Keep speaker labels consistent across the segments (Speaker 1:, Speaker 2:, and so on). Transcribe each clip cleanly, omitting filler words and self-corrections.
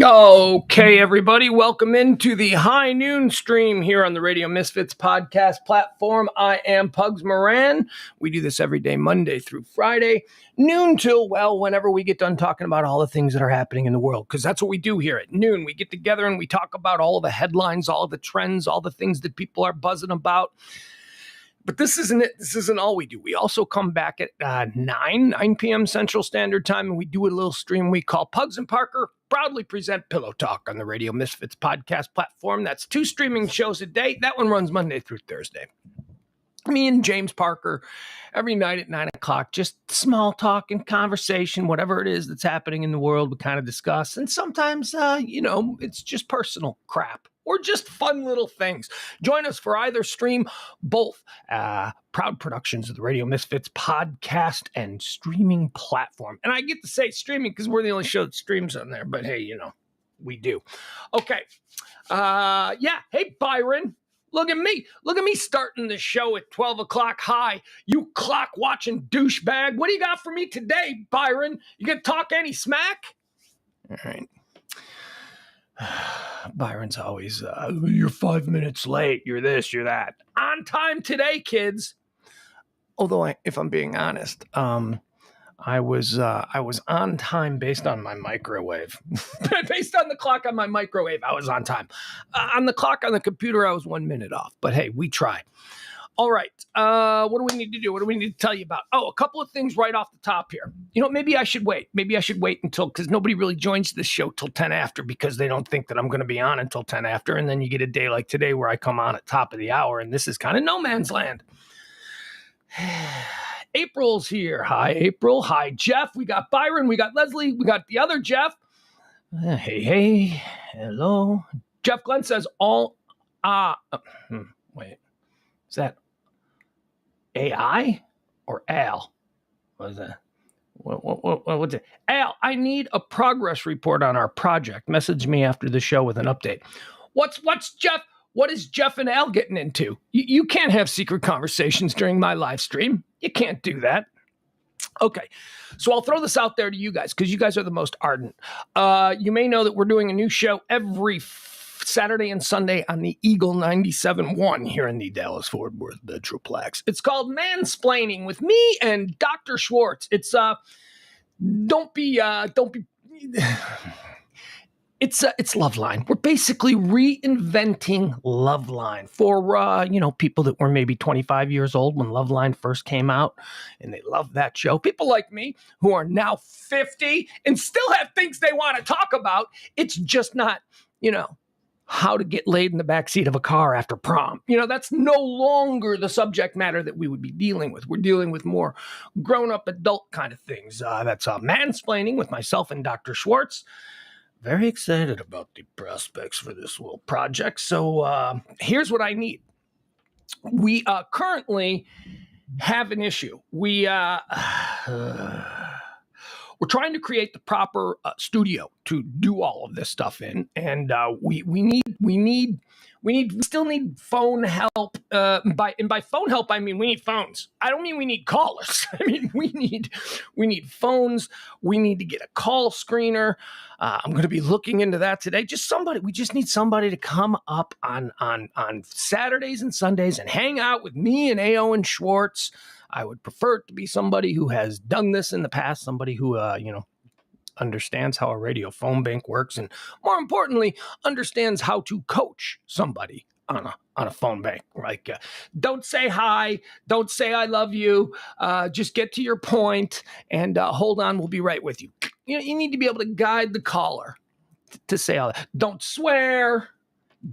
Speaker 1: Okay, everybody, welcome into the high noon stream here on the Radio Misfits podcast platform. I am Pugs Moran. We do this every day, Monday through Friday, noon till, well, whenever we get done talking about all the things that are happening in the world, because that's what we do here at noon. We get together and we talk about all the headlines, all the trends, all the things that people are buzzing about. But this isn't it. This isn't all we do. We also come back at 9 p.m. Central Standard Time, and we do a little stream we call Pugs and Parker proudly present Pillow Talk on the Radio Misfits podcast platform. That's 2 streaming shows a day. That one runs Monday through Thursday. Me and James Parker, every night at 9 o'clock, just small talk and conversation, whatever it is that's happening in the world, we kind of discuss. And sometimes, it's just personal crap or just fun little things. Join us for either stream, both proud productions of the Radio Misfits podcast and streaming platform. And I get to say streaming because we're the only show that streams on there. But hey, we do. Okay. Hey, Byron. Look at me starting the show at 12 o'clock. Hi, you clock-watching douchebag. What do you got for me today, Byron? You gonna talk any smack? All right. Byron's always, you're 5 minutes late. You're this, you're that. On time today, kids. Although, if I'm being honest, I was on time based on my microwave. Based on the clock on my microwave, I was on time. On the clock on the computer, I was 1 minute off. But hey, we try. All right. What do we need to do? What do we need to tell you about? Oh, a couple of things right off the top here. Maybe I should wait. Maybe I should wait until, because nobody really joins this show till 10 after because they don't think that I'm going to be on until 10 after. And then you get a day like today where I come on at top of the hour, and this is kind of no man's land. April's here. Hi, April. Hi, Jeff. We got Byron. We got Leslie. We got the other Jeff. Hey. Hello. Jeff Glenn says wait. Is that AI or Al? What is that? What's it? Al, I need a progress report on our project. Message me after the show with an update. What's Jeff? What is Jeff and Al getting into? You can't have secret conversations during my live stream. You can't do that. Okay, so I'll throw this out there to you guys because you guys are the most ardent. You may know that we're doing a new show every Saturday and Sunday on the Eagle 97.1 here in the Dallas-Fort Worth Metroplex. It's called Mansplaining with me and Dr. Schwartz. It's It's Loveline. We're basically reinventing Loveline for, people that were maybe 25 years old when Loveline first came out and they love that show. People like me who are now 50 and still have things they want to talk about. It's just not, how to get laid in the backseat of a car after prom. That's no longer the subject matter that we would be dealing with. We're dealing with more grown-up adult kind of things. That's Mansplaining with myself and Dr. Schwartz. Very excited about the prospects for this little project. So here's what I need. We currently have an issue. We're trying to create the proper studio to do all of this stuff in, and we still need phone help. By phone help, I mean we need phones. I don't mean we need callers. I mean we need phones. We need to get a call screener. I'm going to be looking into that today. We just need somebody to come up on Saturdays and Sundays and hang out with me and AO and Schwartz. I would prefer it to be somebody who has done this in the past, somebody who, understands how a radio phone bank works, and more importantly, understands how to coach somebody on a phone bank. Like, don't say hi, don't say I love you, just get to your point, and hold on, we'll be right with you. You need to be able to guide the caller to say all that. Don't swear.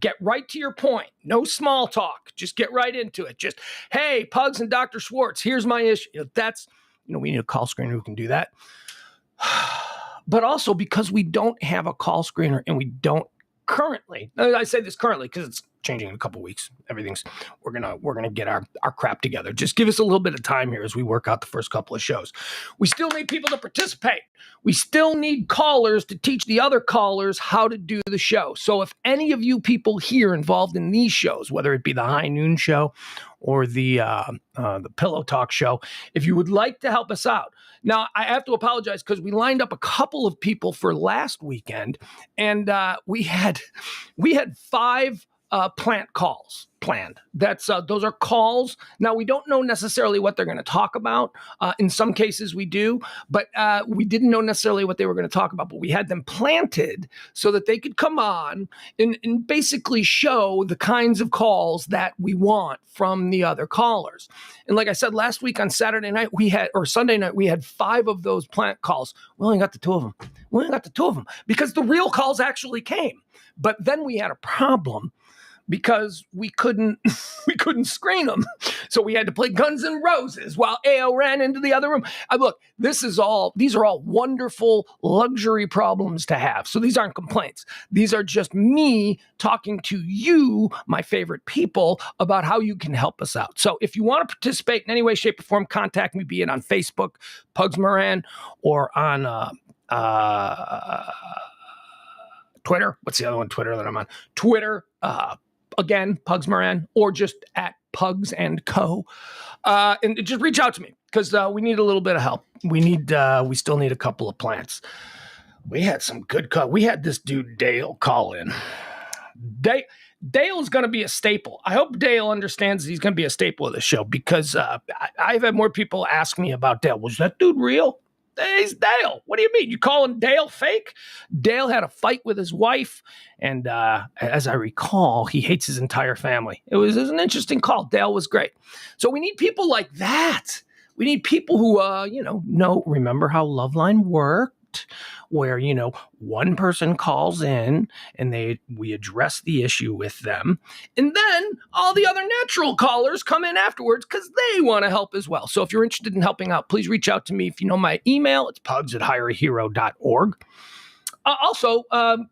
Speaker 1: Get right to your point. No small talk. Just get right into it. Just, hey, Pugs and Dr. Schwartz, here's my issue. We need a call screener who can do that. But also because we don't have a call screener and we don't currently, I say this currently because changing in a couple weeks. We're gonna get our crap together. Just give us a little bit of time here as we work out the first couple of shows. We still need people to participate. We still need callers to teach the other callers how to do the show. So if any of you people here involved in these shows, whether it be the High Noon Show or the Pillow Talk Show, if you would like to help us out. Now, I have to apologize because we lined up a couple of people for last weekend, and we had 5 plant calls planned. Those are calls. Now, we don't know necessarily what they're going to talk about. In some cases, we do, but we didn't know necessarily what they were going to talk about. But we had them planted so that they could come on and basically show the kinds of calls that we want from the other callers. And like I said, last week on Sunday night, we had 5 of those plant calls. We only got the 2 of them. Because the real calls actually came. But then we had a problem because we couldn't screen them. So we had to play Guns N' Roses while AO ran into the other room. Look, these are all wonderful luxury problems to have. So these aren't complaints. These are just me talking to you, my favorite people, about how you can help us out. So if you want to participate in any way, shape, or form, contact me, be it on Facebook, Pugs Moran, or on Twitter. What's the other one? Twitter that I'm on. Twitter, again, Pugs Moran, or just at Pugs and Co. And just reach out to me because we need a little bit of help. We still need a couple of plants. We had some good call. We had this dude Dale call in. Dale's going to be a staple. I hope Dale understands he's going to be a staple of the show because I've had more people ask me about Dale. Was that dude real? He's Dale. What do you mean? You calling Dale fake? Dale had a fight with his wife, and as I recall, he hates his entire family. It was an interesting call. Dale was great. So we need people like that. We need people who, remember how Loveline worked, where, one person calls in and we address the issue with them. And then all the other natural callers come in afterwards because they want to help as well. So if you're interested in helping out, please reach out to me. If you know my email, it's pugs@hireahero.org. Also,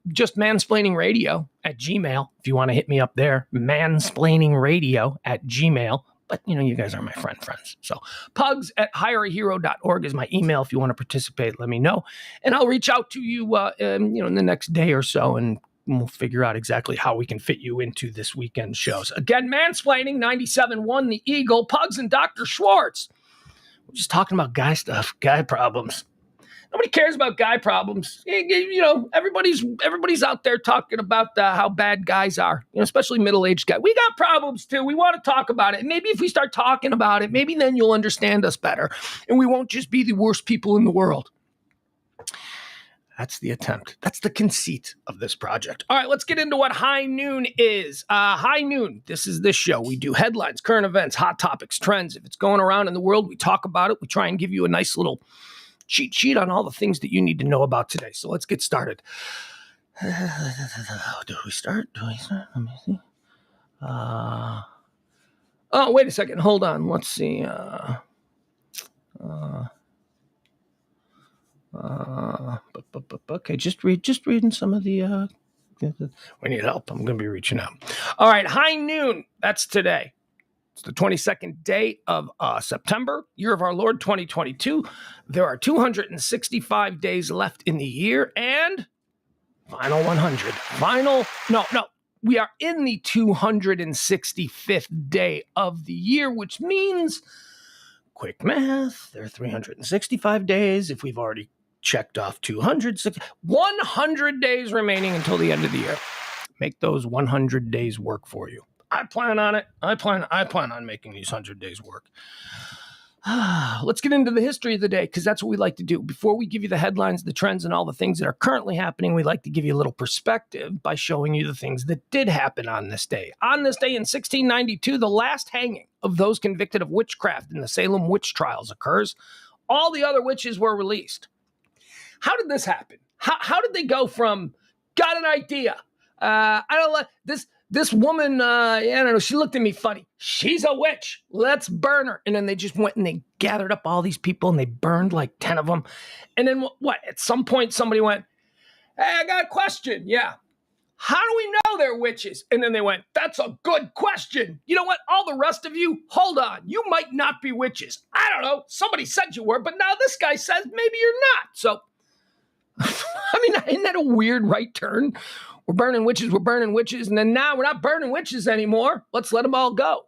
Speaker 1: just mansplainingradio@gmail. If you want to hit me up there, mansplainingradio@gmail. But, you guys are my friends. So pugs@hireahero.org is my email. If you want to participate, let me know. And I'll reach out to you, in the next day or so, and we'll figure out exactly how we can fit you into this weekend shows. Again, Mansplaining, 97.1, The Eagle, Pugs and Dr. Schwartz. We're just talking about guy stuff, guy problems. Nobody cares about guy problems. Everybody's out there talking about how bad guys are, especially middle-aged guys. We got problems too. We want to talk about it. And maybe if we start talking about it, maybe then you'll understand us better. And we won't just be the worst people in the world. That's the attempt. That's the conceit of this project. All right, let's get into what High Noon is. High Noon, this is this show. We do headlines, current events, hot topics, trends. If it's going around in the world, we talk about it. We try and give you a nice little cheat sheet on all the things that you need to know about today. So let's get started. Do we start? Let me see. Wait a second. Hold on. Let's see. Okay, just reading some of the. We need help. I'm going to be reaching out. All right, High Noon. That's today. It's the 22nd day of September, year of our Lord 2022. There are 265 days left in the year, and final 100. We are in the 265th day of the year, which means, quick math, there are 365 days. If we've already checked off 100 days remaining until the end of the year. Make those 100 days work for you. I plan on it. I plan on making these 100 days work. Let's get into the history of the day, because that's what we like to do. Before we give you the headlines, the trends, and all the things that are currently happening, we like to give you a little perspective by showing you the things that did happen on this day. On this day in 1692, the last hanging of those convicted of witchcraft in the Salem witch trials occurs. All the other witches were released. How did this happen? How did they go from, got an idea, I don't like this woman, I don't know, she looked at me funny. She's a witch. Let's burn her. And then they just went and they gathered up all these people and they burned like 10 of them. And then what? At some point, somebody went, hey, I got a question. Yeah. how do we know they're witches? And then they went, that's a good question. You know what? All the rest of you, hold on. You might not be witches. I don't know. Somebody said you were, but now this guy says maybe you're not. So, I mean, isn't that a weird right turn? We're burning witches, and then now we're not burning witches anymore. Let's let them all go.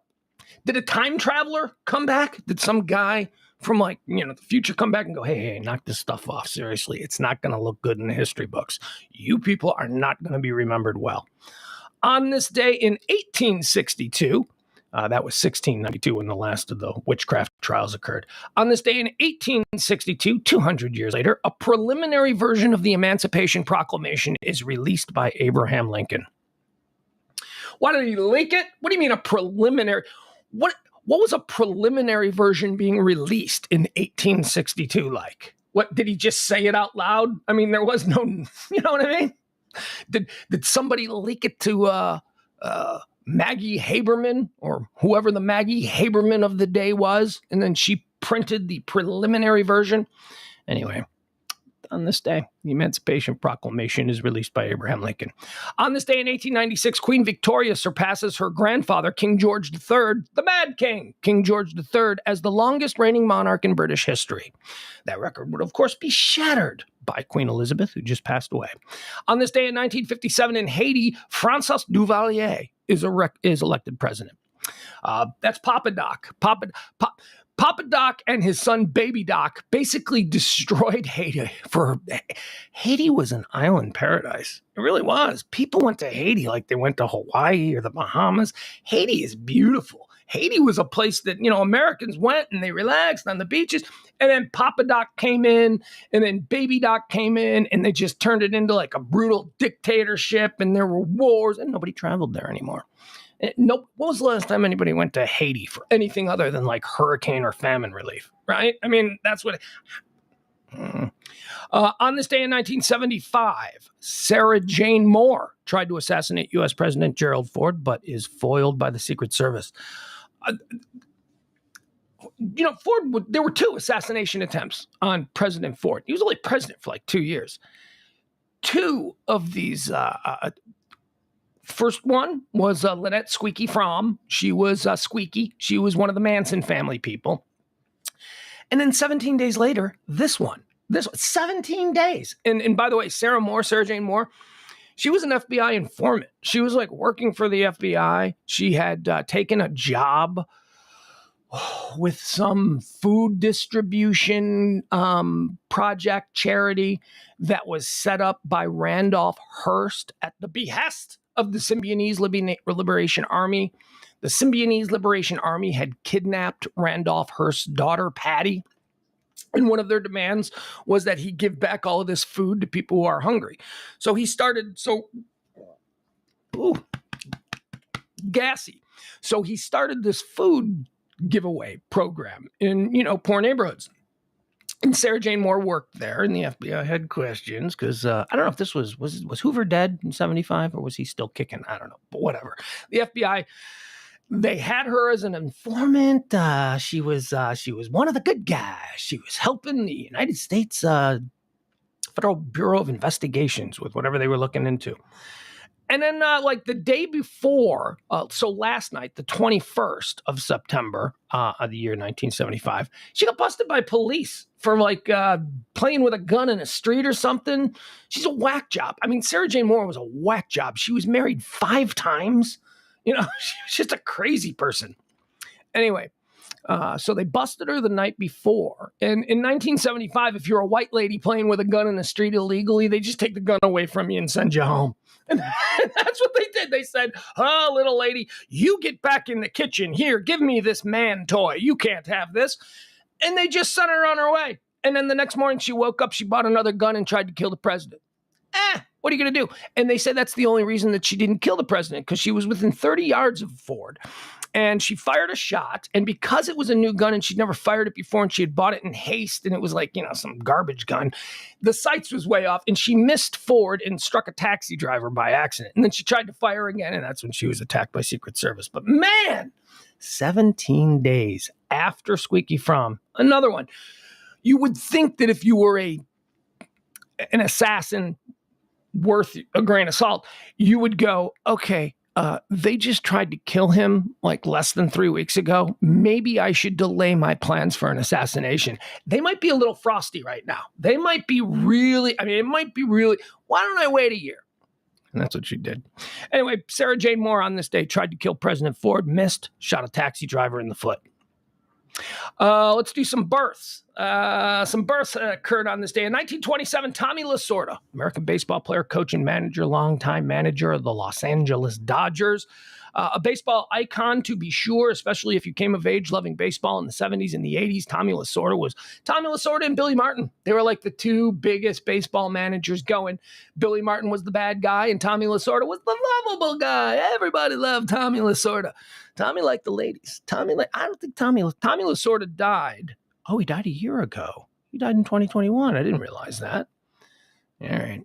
Speaker 1: Did a time traveler come back? Did some guy from the future come back and go, hey, knock this stuff off. Seriously, it's not going to look good in the history books. You people are not going to be remembered well. On this day in 1862, that was 1692 when the last of the witchcraft trials occurred. On this day in 1862, 200 years later, a preliminary version of the Emancipation Proclamation is released by Abraham Lincoln. Why did he leak it? What do you mean a preliminary? What was a preliminary version being released in 1862 like? What, did he just say it out loud? I mean, there was no, you know what I mean? Did somebody leak it to Maggie Haberman or whoever the Maggie Haberman of the day was, and then she printed the preliminary version? Anyway, on this day, the Emancipation Proclamation is released by Abraham Lincoln. On this day in 1896, Queen Victoria surpasses her grandfather, King George III, the Mad King, King George III, as the longest reigning monarch in British history. That record would, of course, be shattered by Queen Elizabeth, who just passed away. On this day in 1957 in Haiti, Francois Duvalier is elected president. That's Papa Doc. Papa Doc and his son Baby Doc basically destroyed Haiti. Haiti was an island paradise. It really was. People went to Haiti like they went to Hawaii or the Bahamas. Haiti is beautiful. Haiti was a place that, Americans went and they relaxed on the beaches. And then Papa Doc came in, and then Baby Doc came in, and they just turned it into like a brutal dictatorship, and there were wars, and nobody traveled there anymore. Nope. When was the last time anybody went to Haiti for anything other than like hurricane or famine relief, right? I mean, that's what. On this day in 1975, Sarah Jane Moore tried to assassinate U.S. President Gerald Ford, but is foiled by the Secret Service. Ford, there were 2 assassination attempts on President Ford. He was only president for like 2 years. 2 of these. First one was Lynette Squeaky Fromm. She was Squeaky. She was one of the Manson family people. And then 17 days later, this one, 17 days. And by the way, Sarah Jane Moore, she was an FBI informant. She was like working for the FBI. She had taken a job with some food distribution project charity that was set up by Randolph Hearst at the behest of the Symbionese Liberation Army. The Symbionese Liberation Army had kidnapped Randolph Hearst's daughter, Patty, and one of their demands was that he give back all of this food to people who are hungry. So he started, gassy. So he started this food giveaway program in, poor neighborhoods. And Sarah Jane Moore worked there, and the FBI had questions because I don't know if this was Hoover dead in 75 or was he still kicking? I don't know, but whatever. The FBI, they had her as an informant. She was one of the good guys. She was helping the United States Federal Bureau of Investigations with whatever they were looking into. And then the day before, so last night, the 21st of September of the year 1975, she got busted by police for playing with a gun in a street or something. She's a whack job. I mean, Sarah Jane Moore was a whack job. She was married 5 times. She was just a crazy person. Anyway, so they busted her the night before. And in 1975, if you're a white lady playing with a gun in the street illegally, they just take the gun away from you and send you home. And that's what they did. They said, oh, little lady, you get back in the kitchen. Here, give me this man toy. You can't have this. And they just sent her on her way. And then the next morning she woke up, she bought another gun and tried to kill the president. What are you going to do? And they said that's the only reason that she didn't kill the president, because she was within 30 yards of Ford. And she fired a shot. And because it was a new gun and she'd never fired it before and she had bought it in haste and it was some garbage gun, the sights was way off and she missed Ford and struck a taxi driver by accident. And then she tried to fire again, and that's when she was attacked by Secret Service. But man, 17 days after Squeaky Fromm, another one. You would think that if you were an assassin worth a grain of salt, you would go, okay, they just tried to kill him like less than 3 weeks ago. Maybe I should delay my plans for an assassination. They might be a little frosty right now. They might be really, it might be really, why don't I wait a year? And that's what she did. Anyway, Sarah Jane Moore on this day tried to kill President Ford, missed, shot a taxi driver in the foot. Let's do some births. Some births occurred on this day. In 1927, Tommy Lasorda, American baseball player, coach, and manager, longtime manager of the Los Angeles Dodgers. A baseball icon, to be sure, especially if you came of age loving baseball in the 70s and the 80s. Tommy Lasorda and Billy Martin. They were like the two biggest baseball managers going. Billy Martin was the bad guy, and Tommy Lasorda was the lovable guy. Everybody loved Tommy Lasorda. Tommy liked the ladies. I don't think Tommy Lasorda died. Oh, he died a year ago. He died in 2021. I didn't realize that. All right.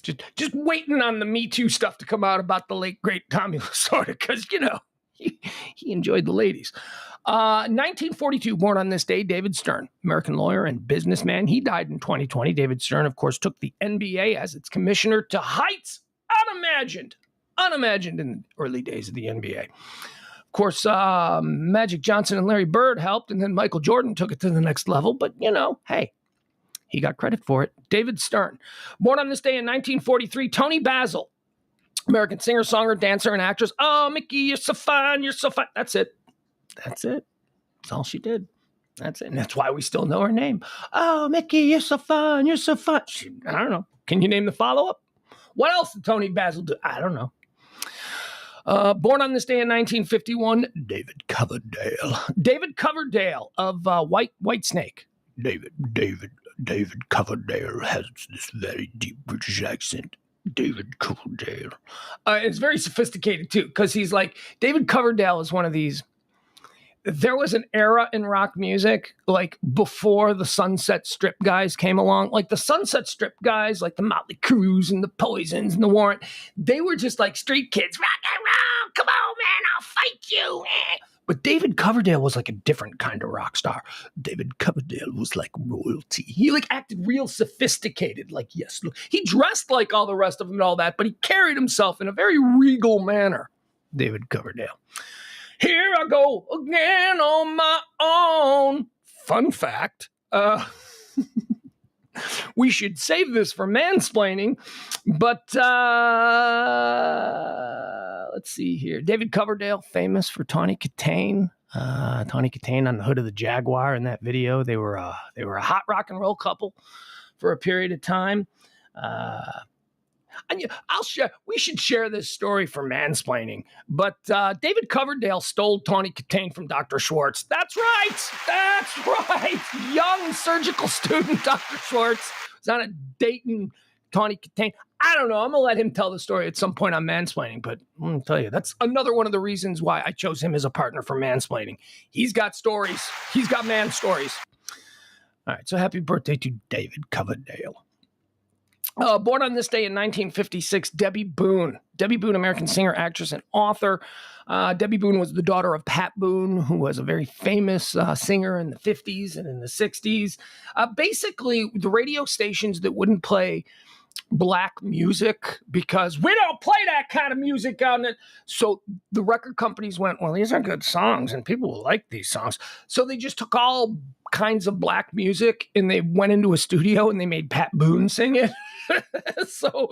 Speaker 1: Just waiting on the Me Too stuff to come out about the late, great Tommy Lasorda, because, he enjoyed the ladies. 1942, born on this day, David Stern, American lawyer and businessman. He died in 2020. David Stern, of course, took the NBA as its commissioner to heights unimagined in the early days of the NBA. Of course, Magic Johnson and Larry Bird helped, and then Michael Jordan took it to the next level. But, hey, he got credit for it. David Stern. Born on this day in 1943, Toni Basil, American singer, songwriter, dancer, and actress. Oh, Mickey, you're so fine. You're so fine. That's it. That's all she did. That's it. And that's why we still know her name. Oh, Mickey, you're so fun. You're so fun. I don't know. Can you name the follow-up? What else did Toni Basil do? I don't know. Born on this day in 1951, David Coverdale. David Coverdale of Whitesnake. David Coverdale has this very deep British accent. David Coverdale. It's very sophisticated, too, because he's like, David Coverdale is one of these. There was an era in rock music, like before the Sunset Strip guys came along. Like the Sunset Strip guys, like the Motley Crues and the Poisons and the Warrant, they were just like street kids. Rock and roll, come on, man, I'll fight you. But David Coverdale was like a different kind of rock star. David Coverdale was like royalty. He like acted real sophisticated, like, yes, look. He dressed like all the rest of them and all that, but he carried himself in a very regal manner. David Coverdale. Here I go again on my own. Fun fact. We should save this for mansplaining, but let's see here. David Coverdale, famous for Tawny Katane. Tawny Katane on the hood of the Jaguar in that video. They were a hot rock and roll couple for a period of time. And we should share this story for mansplaining. But David Coverdale stole Tawny Katane from Dr. Schwartz. That's right. Young surgical student Dr. Schwartz was on a dating Tawny Katane. I don't know. I'm going to let him tell the story at some point on mansplaining. But I'm going to tell you, that's another one of the reasons why I chose him as a partner for mansplaining. He's got stories. He's got man stories. All right. So happy birthday to David Coverdale. Born on this day in 1956, Debbie Boone. Debbie Boone, American singer, actress, and author. Debbie Boone was the daughter of Pat Boone, who was a very famous singer in the 50s and in the 60s. Basically, the radio stations that wouldn't play black music because we don't play that kind of music on it. So the record companies went, well, these are good songs and people will like these songs. So they just took all kinds of black music and they went into a studio and they made Pat Boone sing it. So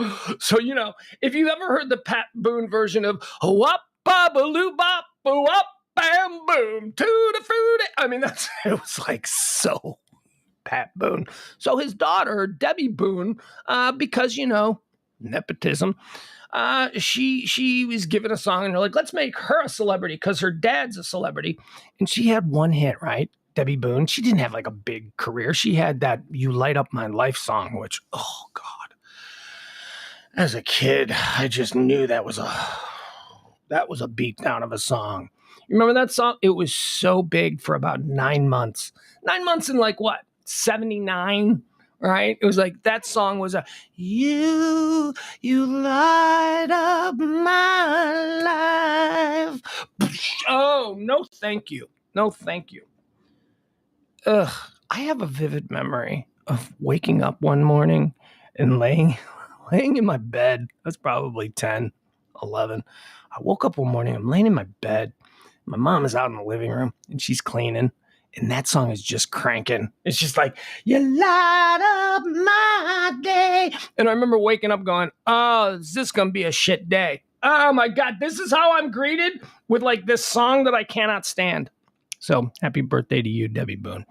Speaker 1: if you've ever heard the Pat Boone version of wop ba baloo bop wop bam boom to the fruity, it was like so Pat Boone. So his daughter, Debbie Boone, because nepotism, she was given a song and they're like, let's make her a celebrity because her dad's a celebrity. And she had one hit, right? Debbie Boone. She didn't have like a big career. She had that You Light Up My Life song, which, oh God. As a kid, I just knew that was a beat down of a song. You remember that song? It was so big for about 9 months. 9 months in like what? 79, right? It was like that song was you light up my life. Oh, no thank you. No thank you. I have a vivid memory of waking up one morning and laying laying in my bed. I was probably 10, 11. I woke up one morning. I'm laying in my bed. My mom is out in the living room and she's cleaning. And that song is just cranking. It's just like, you light up my day. And I remember waking up going, oh, is this going to be a shit day? Oh my God, this is how I'm greeted with like this song that I cannot stand. So happy birthday to you, Debbie Boone.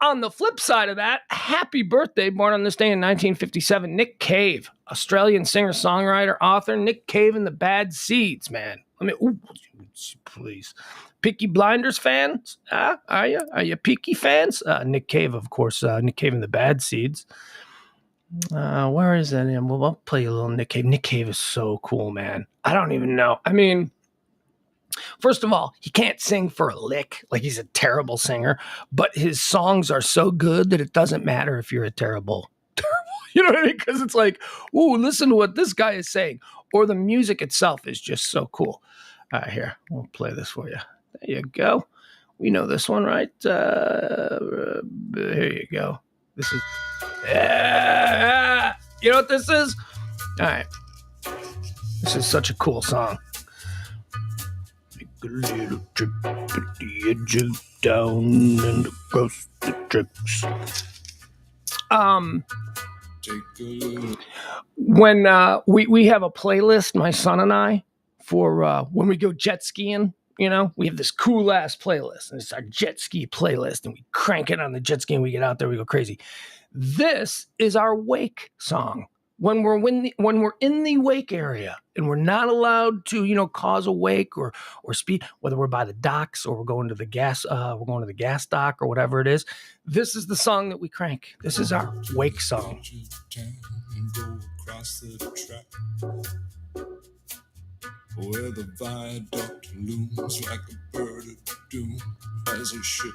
Speaker 1: On the flip side of that, happy birthday, born on this day in 1957, Nick Cave, Australian singer, songwriter, author. Nick Cave and the Bad Seeds, man. Please. Peaky Blinders fans? Are you? Are you Peaky fans? Nick Cave, of course. Nick Cave and the Bad Seeds. Where is that? Well, I'll play a little Nick Cave. Nick Cave is so cool, man. I don't even know. I mean, first of all, he can't sing for a lick. Like, he's a terrible singer. But his songs are so good that it doesn't matter if you're a terrible. You know what I mean? Because it's like, ooh, listen to what this guy is saying. Or the music itself is just so cool. Here, we'll play this for you. There you go. We know this one, right? Here you go. This is... You know what this is? All right. This is such a cool song. Take a little trip to the edge of town and across the tracks. When we have a playlist, my son and I, for when we go jet skiing, you know, we have this cool ass playlist, and it's our jet ski playlist, and we crank it on the jet ski, and we get out there, we go crazy. This is our wake song. When we're in the wake area and we're not allowed to, you know, cause a wake or speed, whether we're by the docks or we're going to the gas dock or whatever it is, this is the song that we crank. This is our wake song. Where the viaduct looms like a bird of doom as a ship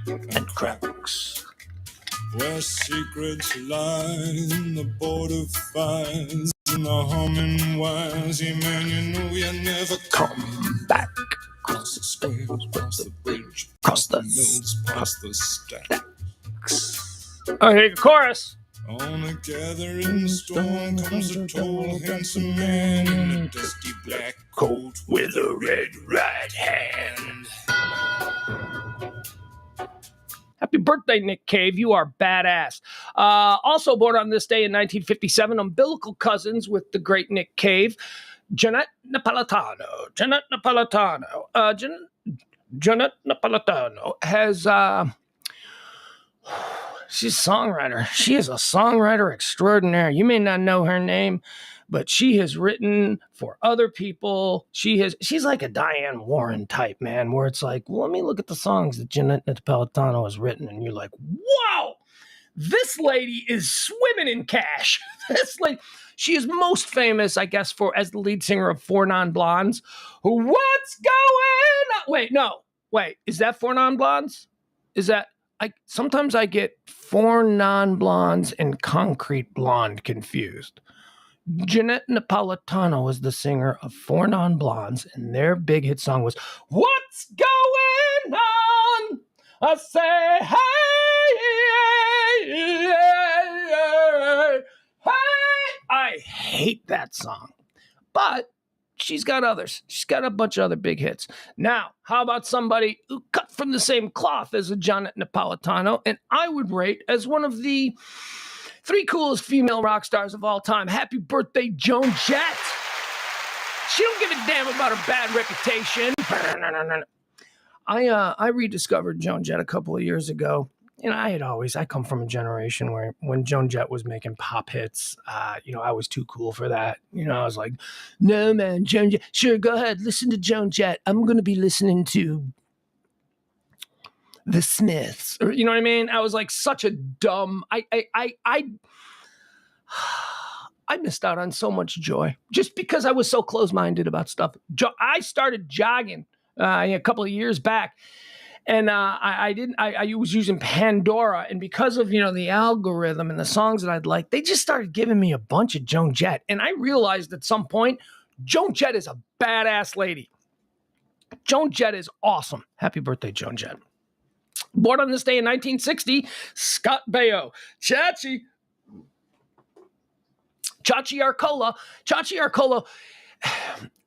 Speaker 1: and cracks. Where secrets lie in the border fires and the humming wires. Yeah, man, you know you never come back. Cross the square, cross the bridge, cross the mills, past the stacks. Okay, chorus. On a gathering storm comes a tall, handsome man in a dusty black coat with a red right hand. Happy birthday, Nick Cave. You are badass. Also born on this day in 1957, umbilical cousins with the great Nick Cave, Jeanette Napolitano. Jeanette Napolitano has... She's a songwriter. She is a songwriter extraordinaire. You may not know her name, but she has written for other people. She's like a Diane Warren type, man, where it's like, well, let me look at the songs that Jeanette Napolitano has written, and you're like, wow, this lady is swimming in cash. She is most famous, I guess, as the lead singer of Four Non Blondes. What's going on? Wait, is that Four Non Blondes? Is that... sometimes I get Four Non Blondes and Concrete Blonde confused. Jeanette Napolitano was the singer of Four Non Blondes, and their big hit song was "What's Going On?" I say, hey. I hate that song, but she's got others. She's got a bunch of other big hits. Now, how about somebody who cut from the same cloth as a Jeanette Napolitano, and I would rate as one of the 3 coolest female rock stars of all time? Happy birthday, Joan Jett. She don't give a damn about her bad reputation. I rediscovered Joan Jett a couple of years ago. And I come from a generation where when Joan Jett was making pop hits, I was too cool for that. I was like, no, man, Joan Jett. Sure, go ahead, listen to Joan Jett. I'm going to be listening to the Smiths. Or, you know what I mean? I was like such a dumb, I missed out on so much joy just because I was so close-minded about stuff. I started jogging a couple of years back. And I was using Pandora, and because of, the algorithm and the songs that I'd like, they just started giving me a bunch of Joan Jett. And I realized at some point, Joan Jett is a badass lady. Joan Jett is awesome. Happy birthday, Joan Jett. Born on this day in 1960, Scott Baio. Chachi. Chachi Arcola. Chachi Arcola,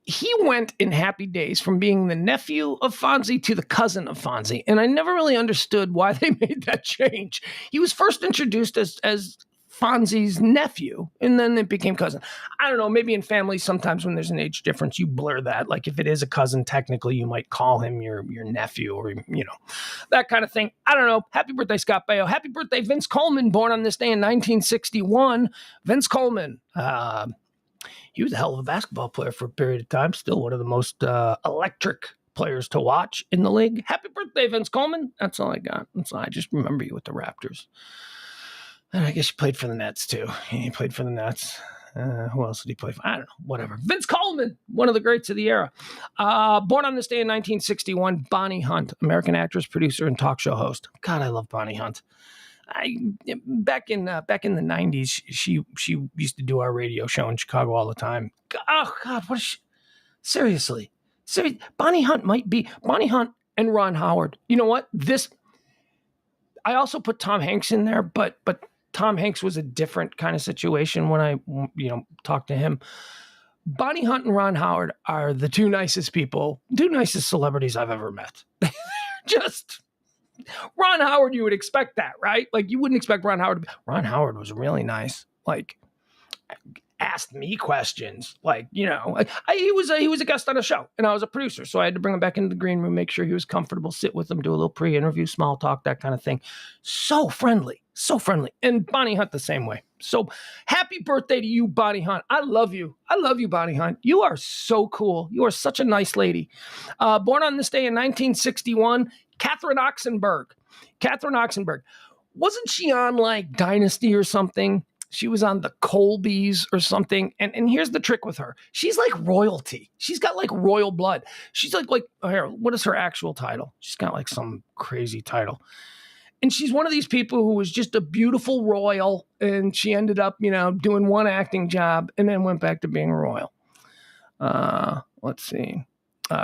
Speaker 1: he went in Happy Days from being the nephew of Fonzie to the cousin of Fonzie. And I never really understood why they made that change. He was first introduced as Fonzie's nephew, and then it became cousin. I don't know, maybe in families, sometimes when there's an age difference, you blur that. Like if it is a cousin, technically, you might call him your nephew or, that kind of thing. I don't know. Happy birthday, Scott Baio. Happy birthday, Vince Coleman, born on this day in 1961. Vince Coleman, he was a hell of a basketball player for a period of time, still one of the most electric players to watch in the league. Happy birthday, Vince Coleman. That's all I got. I just remember you with the Raptors. And I guess he played for the Nets, too. He played for the Nets. Who else did he play for? I don't know. Whatever. Vince Coleman, one of the greats of the era. Born on this day in 1961, Bonnie Hunt, American actress, producer, and talk show host. God, I love Bonnie Hunt. Back in the 90s, she used to do our radio show in Chicago all the time. Oh, God, what is she? Seriously. Bonnie Hunt and Ron Howard. You know what? I also put Tom Hanks in there, but Tom Hanks was a different kind of situation when I, talked to him. Bonnie Hunt and Ron Howard are the two nicest celebrities I've ever met. Just Ron Howard, you would expect that, right? Like you wouldn't expect Ron Howard. Ron Howard was really nice. Like asked me questions. Like, he was a guest on a show and I was a producer. So I had to bring him back into the green room, make sure he was comfortable, sit with him, do a little pre-interview, small talk, that kind of thing. So friendly. And Bonnie Hunt the same way. So happy birthday to you, Bonnie Hunt. I love you, Bonnie Hunt. You are so cool. You are such a nice lady. Born on this day in 1961, Catherine Oxenberg. Wasn't she on like Dynasty or something? She was on the Colbys or something. And here's the trick with her. She's like royalty. She's got like royal blood. She's like, what is her actual title? She's got like some crazy title. And she's one of these people who was just a beautiful royal. And she ended up, doing one acting job and then went back to being royal. Let's see.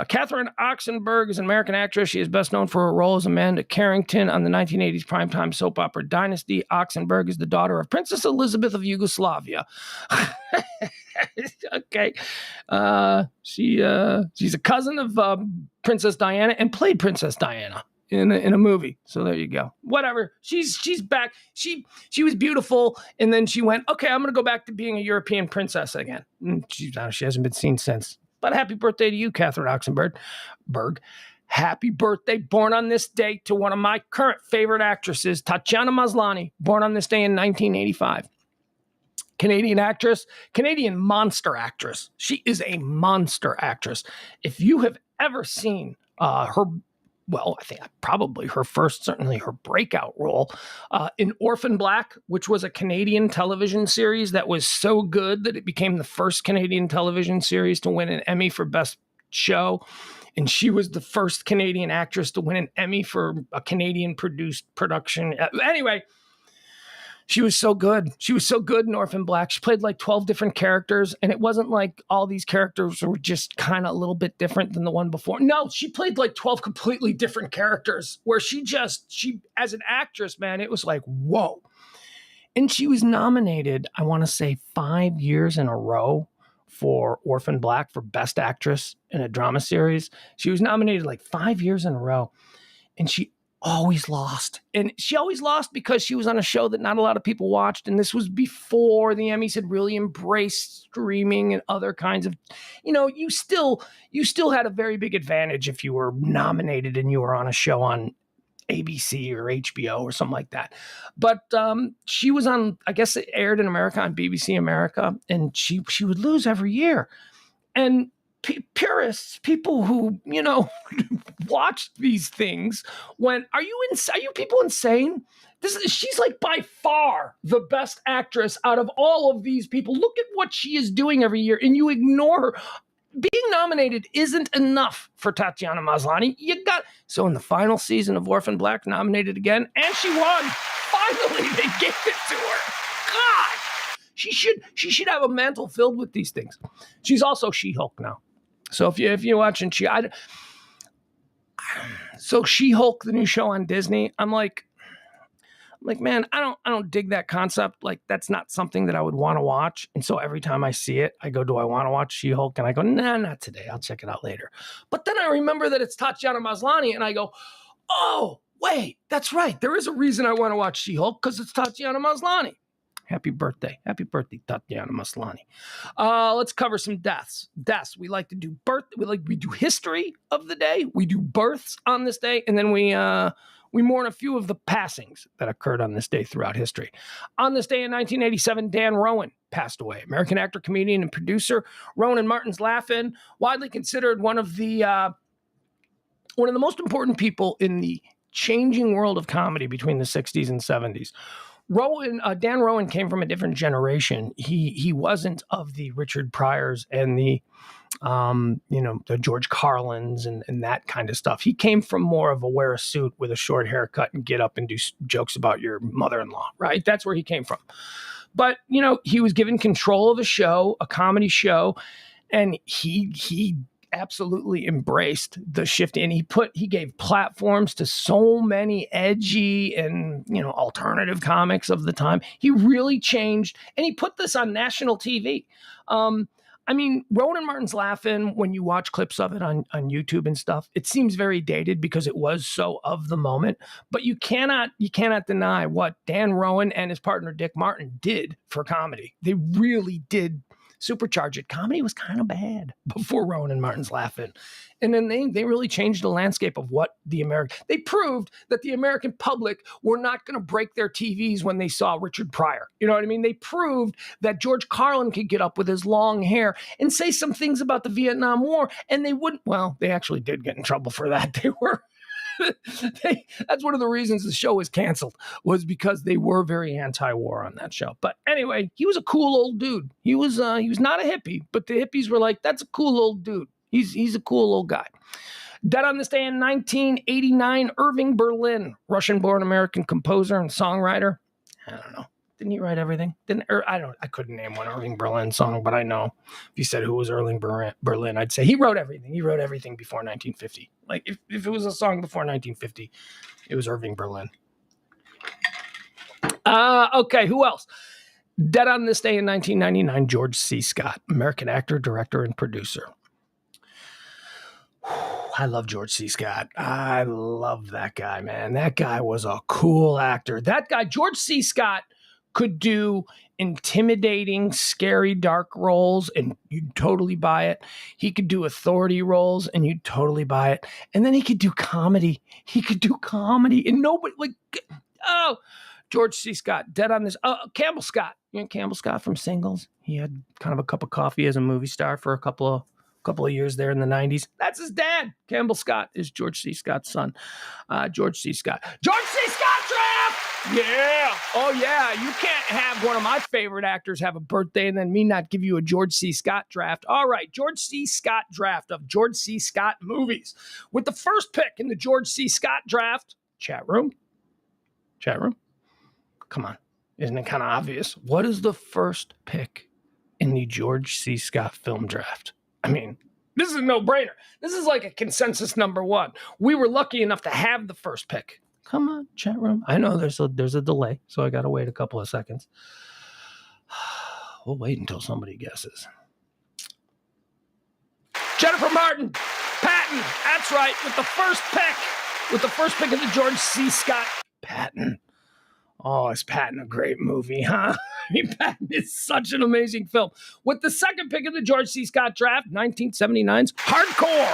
Speaker 1: Catherine Oxenberg is an American actress. She is best known for her role as Amanda Carrington on the 1980s primetime soap opera Dynasty. Oxenberg is the daughter of Princess Elizabeth of Yugoslavia. Okay. She's a cousin of Princess Diana and played Princess Diana in a movie. So there you go. Whatever. She's back. She was beautiful, and then she went, okay, I'm going to go back to being a European princess again. And she hasn't been seen since. But happy birthday to you, Catherine Oxenberg. Happy birthday, born on this day, to one of my current favorite actresses, Tatiana Maslany, born on this day in 1985. Canadian actress, Canadian monster actress. She is a monster actress. If you have ever seen her, I think probably certainly her breakout role in Orphan Black, which was a Canadian television series that was so good that it became the first Canadian television series to win an Emmy for Best Show. And she was the first Canadian actress to win an Emmy for a Canadian produced production. Anyway, she was so good. She was so good in Orphan Black. She played like 12 different characters, and it wasn't like all these characters were just kind of a little bit different than the one before. No, she played like 12 completely different characters where she as an actress, man, it was like, whoa. And she was nominated, I want to say 5 years in a row for Orphan Black for Best Actress in a Drama Series. She was nominated like 5 years in a row, and she always lost. And she always lost because she was on a show that not a lot of people watched. And this was before the Emmys had really embraced streaming and other kinds of, you still had a very big advantage if you were nominated and you were on a show on ABC or HBO or something like that. But she was on, I guess it aired in America on BBC America, and she would lose every year. And purists, people who, watched these things went, are you people insane? She's like by far the best actress out of all of these people. Look at what she is doing every year, and you ignore her. Being nominated isn't enough for Tatiana Maslany. So in the final season of Orphan Black, nominated again, and she won. Finally, they gave it to her. God, she should have a mantle filled with these things. She's also She-Hulk now. So if you're watching She-Hulk, the new show on Disney, I'm like, Like, man, I don't dig that concept. Like, that's not something that I would want to watch. And so every time I see it, I go, do I want to watch She-Hulk? And I go, nah, not today. I'll check it out later. But then I remember that it's Tatiana Maslany, and I go, oh, wait, that's right. There is a reason I want to watch She-Hulk, because it's Tatiana Maslany. Happy birthday. Happy birthday, Tatiana Maslany. Let's cover some deaths. We like to do we do history of the day. We do births on this day, and then we mourn a few of the passings that occurred on this day throughout history. On this day in 1987, Dan Rowan passed away. American actor, comedian, and producer. Rowan and Martin's Laugh-In, widely considered one of the most important people in the changing world of comedy between the 60s and 70s. Dan Rowan came from a different generation. He wasn't of the Richard Pryors and the George Carlins and that kind of stuff. He came from more of a wear a suit with a short haircut and get up and do jokes about your mother-in-law, right? That's where he came from. But, he was given control of a comedy show, and he absolutely embraced the shift, and he gave platforms to so many edgy and alternative comics of the time. He really changed, and he put this on national TV. Rowan and Martin's Laugh-In, when you watch clips of it on YouTube and stuff, it seems very dated because it was so of the moment. But you cannot deny what Dan Rowan and his partner Dick Martin did for comedy. They really did supercharge it. Comedy was kind of bad before Rowan and Martin's Laugh-In. And then they really changed the landscape of what they proved that the American public were not going to break their TVs when they saw Richard Pryor. You know what I mean? They proved that George Carlin could get up with his long hair and say some things about the Vietnam War, and they wouldn't. Well, they actually did get in trouble for that. That's one of the reasons the show was canceled, was because they were very anti-war on that show. But anyway, he was a cool old dude. He was not a hippie, but the hippies were like, that's a cool old dude. He's a cool old guy. Dead on this day in 1989, Irving Berlin, Russian-born American composer and songwriter. I don't know. Didn't he write everything? I couldn't name one Irving Berlin song, but I know if you said who was Irving Berlin, I'd say he wrote everything. He wrote everything before 1950. Like if it was a song before 1950, it was Irving Berlin. Okay, who else? Dead on this day in 1999, George C. Scott, American actor, director, and producer. I love George C. Scott. I love that guy, man. That guy was a cool actor. That guy, George C. Scott, could do intimidating, scary, dark roles, and you'd totally buy it. He could do authority roles, and you'd totally buy it. And then he could do comedy. And nobody, George C. Scott, dead on this. Campbell Scott. You know Campbell Scott from Singles? He had kind of a cup of coffee as a movie star for a couple of years there in the 90s. That's his dad. Campbell Scott is George C. Scott's son. George C. Scott draft! Yeah. Oh, yeah. You can't have one of my favorite actors have a birthday and then me not give you a George C. Scott draft. All right. George C. Scott draft of George C. Scott movies. With the first pick in the George C. Scott draft, chat room. Come on. Isn't it kind of obvious? What is the first pick in the George C. Scott film draft? I mean, this is a no-brainer. This is like a consensus number one. We were lucky enough to have the first pick. Come on, chat room. I know there's a delay, so I got to wait a couple of seconds. We'll wait until somebody guesses. Jennifer Martin, Patton. That's right, with the first pick of the George C. Scott. Patton. Oh, is Patton a great movie, huh? I mean, Patton is such an amazing film. With the second pick of the George C. Scott draft, 1979's Hardcore.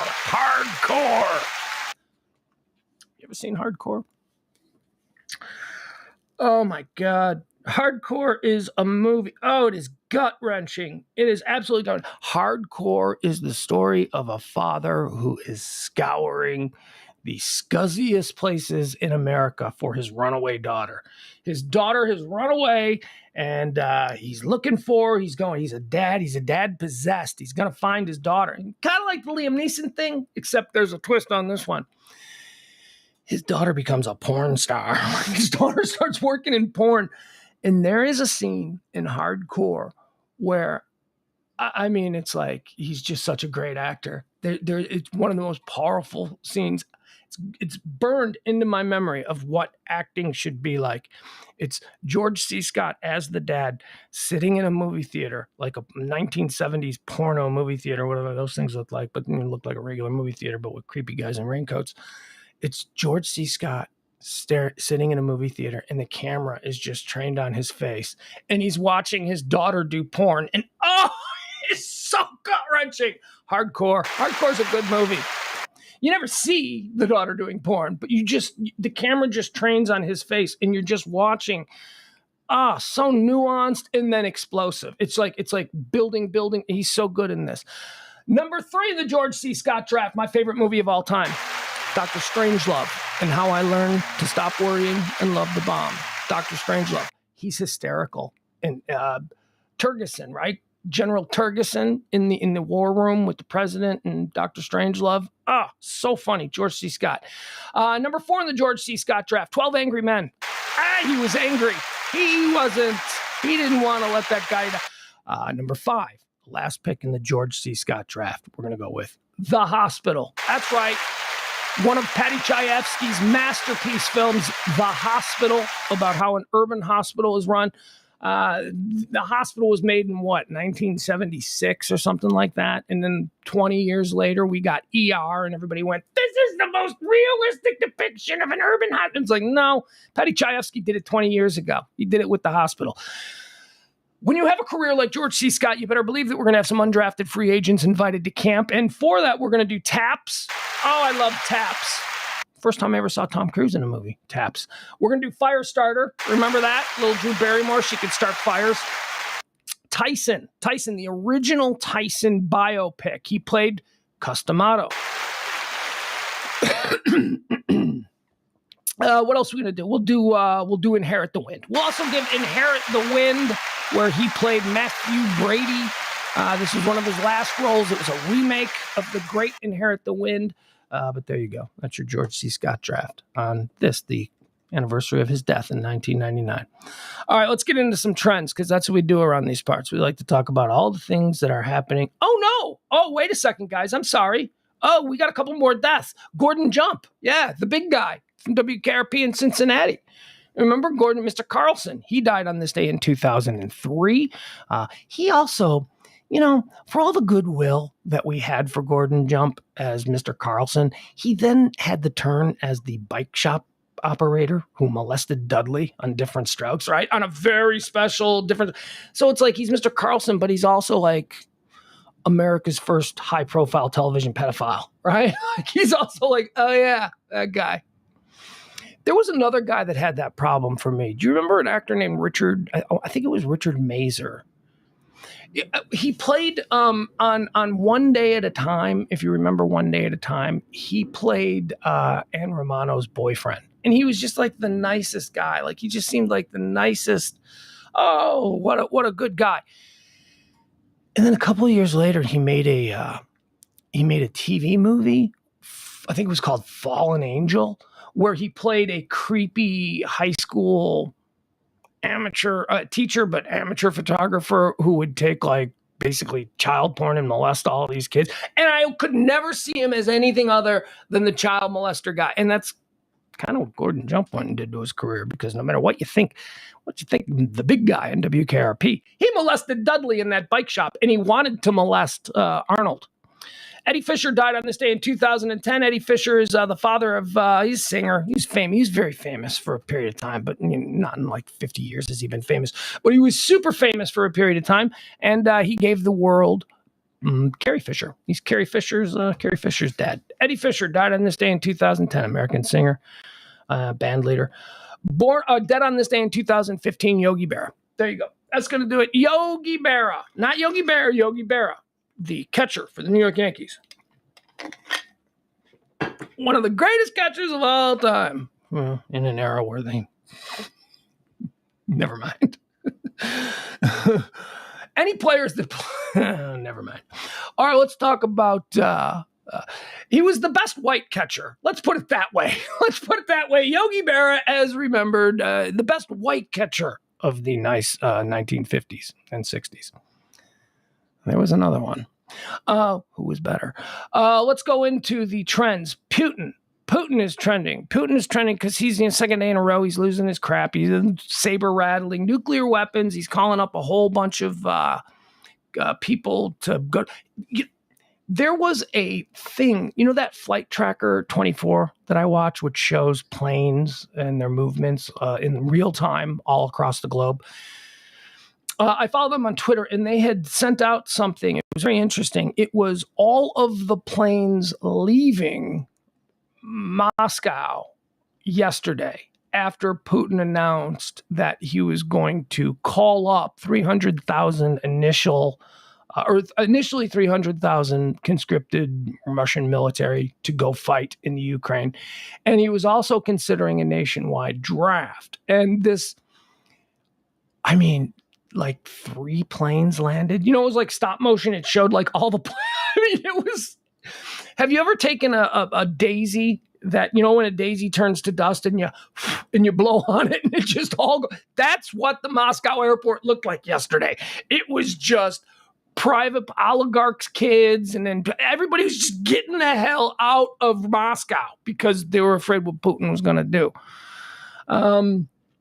Speaker 1: You ever seen Hardcore? Oh, my God. Hardcore is a movie. Oh, it is gut-wrenching. It is absolutely done. Hardcore is the story of a father who is scouring the scuzziest places in America for his runaway daughter. His daughter has run away, and he's looking for her. He's a dad possessed. He's going to find his daughter. Kind of like the Liam Neeson thing, except there's a twist on this one. His daughter becomes a porn star. His daughter starts working in porn. And there is a scene in Hardcore where, I mean, it's like he's just such a great actor. It's one of the most powerful scenes. It's burned into my memory of what acting should be like. It's George C. Scott as the dad sitting in a movie theater, like a 1970s porno movie theater, whatever those things look like, but it looked like a regular movie theater, but with creepy guys in raincoats. It's George C. Scott sitting in a movie theater, and the camera is just trained on his face, and he's watching his daughter do porn, and it's so gut-wrenching. Hardcore's a good movie. You never see the daughter doing porn, but the camera just trains on his face, and you're just watching. So nuanced and then explosive. It's like building. He's so good in this. Number 3 in the George C. Scott draft, my favorite movie of all time, Dr. Strangelove, and How I Learned to Stop Worrying and Love the Bomb. Dr. Strangelove. He's hysterical. And Turgeson, right? General Turgeson in the war room with the president and Dr. Strangelove. So funny. George C. Scott. Number 4 in the George C. Scott draft, 12 Angry Men. He was angry. He didn't want to let that guy die. Number 5, last pick in the George C. Scott draft, we're going to go with The Hospital. That's right. One of Patty Chayefsky's masterpiece films, The Hospital, about how an urban hospital is run. The Hospital was made in 1976 or something like that. And then 20 years later, we got ER, and everybody went, this is the most realistic depiction of an urban hospital. It's like, no, Patty Chayefsky did it 20 years ago. He did it with The Hospital. When you have a career like George C. Scott, you better believe that we're going to have some undrafted free agents invited to camp. And for that, we're going to do Taps. I love Taps. First time I ever saw Tom Cruise in a movie, Taps. We're going to do Firestarter. Remember that? Little Drew Barrymore, she could start fires. Tyson, the original Tyson biopic. He played Customato. What else are we going to do? We'll do Inherit the Wind. We'll also give Inherit the Wind, where he played Matthew Brady. This was one of his last roles. It was a remake of the great Inherit the Wind. But there you go. That's your George C. Scott draft on the anniversary of his death in 1999. All right, let's get into some trends, because that's what we do around these parts. We like to talk about all the things that are happening. Oh, no. Oh, wait a second, guys. I'm sorry. Oh, we got a couple more deaths. Gordon Jump. Yeah, the big guy from WKRP in Cincinnati. Remember Gordon, Mr. Carlson? He died on this day in 2003. He also, for all the goodwill that we had for Gordon Jump as Mr. Carlson, he then had the turn as the bike shop operator who molested Dudley on Different Strokes, right? On a very special different. So it's like he's Mr. Carlson, but he's also like America's first high-profile television pedophile, right? He's also like, oh yeah, that guy. There was another guy that had that problem for me. Do you remember an actor named Richard? I think it was Richard Mazer. He played on One Day at a Time. If you remember One Day at a Time, he played Ann Romano's boyfriend. And he was just like the nicest guy. Like he just seemed like the nicest. Oh, what a good guy. And then a couple of years later, he made a TV movie. I think it was called Fallen Angel, where he played a creepy high school amateur teacher, but amateur photographer who would take like basically child porn and molest all these kids. And I could never see him as anything other than the child molester guy. And that's kind of what Gordon Jump went and did to his career, because no matter what you think the big guy in WKRP, he molested Dudley in that bike shop, and he wanted to molest Arnold. Eddie Fisher died on this day in 2010. Eddie Fisher is the father of, he's a singer. He's famous. He's very famous for a period of time, but not in like 50 years has he been famous. But he was super famous for a period of time, and he gave the world Carrie Fisher. He's Carrie Fisher's dad. Eddie Fisher died on this day in 2010. American singer, band leader. Dead on this day in 2015, Yogi Berra. There you go. That's going to do it. Yogi Berra. Not Yogi Bear, Yogi Berra, the catcher for the New York Yankees. One of the greatest catchers of all time. Well, in an era where they... Never mind. Any players that... Never mind. All right, let's talk about... he was the best white catcher. Let's put it that way. Yogi Berra, as remembered, the best white catcher of the nice 1950s and 60s. There was another one. Who was better? Let's go into the trends. Putin Putin is trending. Putin is trending because he's the second day in a row. He's losing his crap. He's saber rattling nuclear weapons. He's calling up a whole bunch of people to go. There was a thing, that Flight Tracker 24 that I watch, which shows planes and their movements in real time all across the globe. I follow them on Twitter, and they had sent out something. It was very interesting. It was all of the planes leaving Moscow yesterday after Putin announced that he was going to call up 300,000 initially 300,000 conscripted Russian military to go fight in the Ukraine. And he was also considering a nationwide draft. And like 3 planes landed. It was like stop motion. It showed like all the it was. Have you ever taken a daisy that, when a daisy turns to dust and you blow on it and it just all goes? That's what the Moscow airport looked like yesterday. It was just private oligarchs' kids, and then everybody was just getting the hell out of Moscow because they were afraid what Putin was going to do.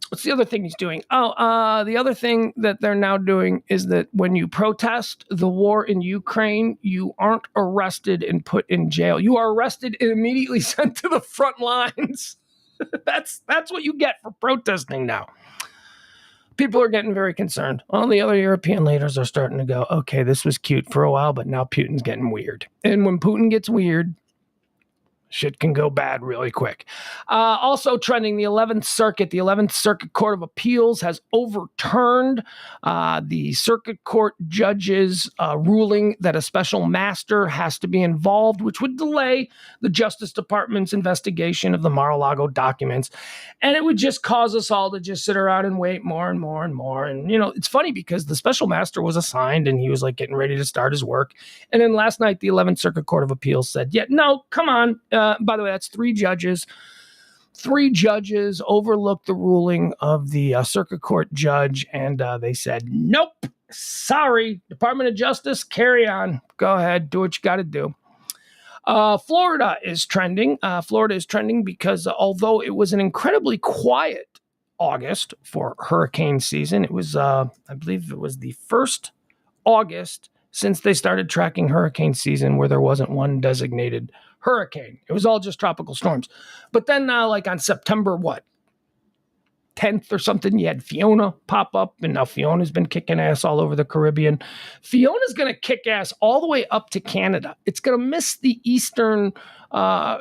Speaker 1: What's the other thing he's doing? The other thing that they're now doing is that when you protest the war in Ukraine, you aren't arrested and put in jail. You are arrested and immediately sent to the front lines. That's what you get for protesting now. People are getting very concerned. All the other European leaders are starting to go, okay, this was cute for a while, but now Putin's getting weird. And when Putin gets weird, shit can go bad really quick. Also trending, the 11th Circuit. The 11th Circuit Court of Appeals has overturned the Circuit Court judge's ruling that a special master has to be involved, which would delay the Justice Department's investigation of the Mar-a-Lago documents. And it would just cause us all to just sit around and wait more and more and more. And, it's funny because the special master was assigned and he was like getting ready to start his work. And then last night, the 11th Circuit Court of Appeals said, no, come on. By the way, that's 3 judges. 3 judges overlooked the ruling of the Circuit Court judge, and they said, nope, sorry, Department of Justice, carry on. Go ahead, do what you got to do. Florida is trending. Florida is trending because although it was an incredibly quiet August for hurricane season, it was, I believe it was the first August since they started tracking hurricane season where there wasn't one designated hurricane. It was all just tropical storms. But then like on September, 10th or something, you had Fiona pop up, and now Fiona's been kicking ass all over the Caribbean. Fiona's going to kick ass all the way up to Canada. It's going to miss the eastern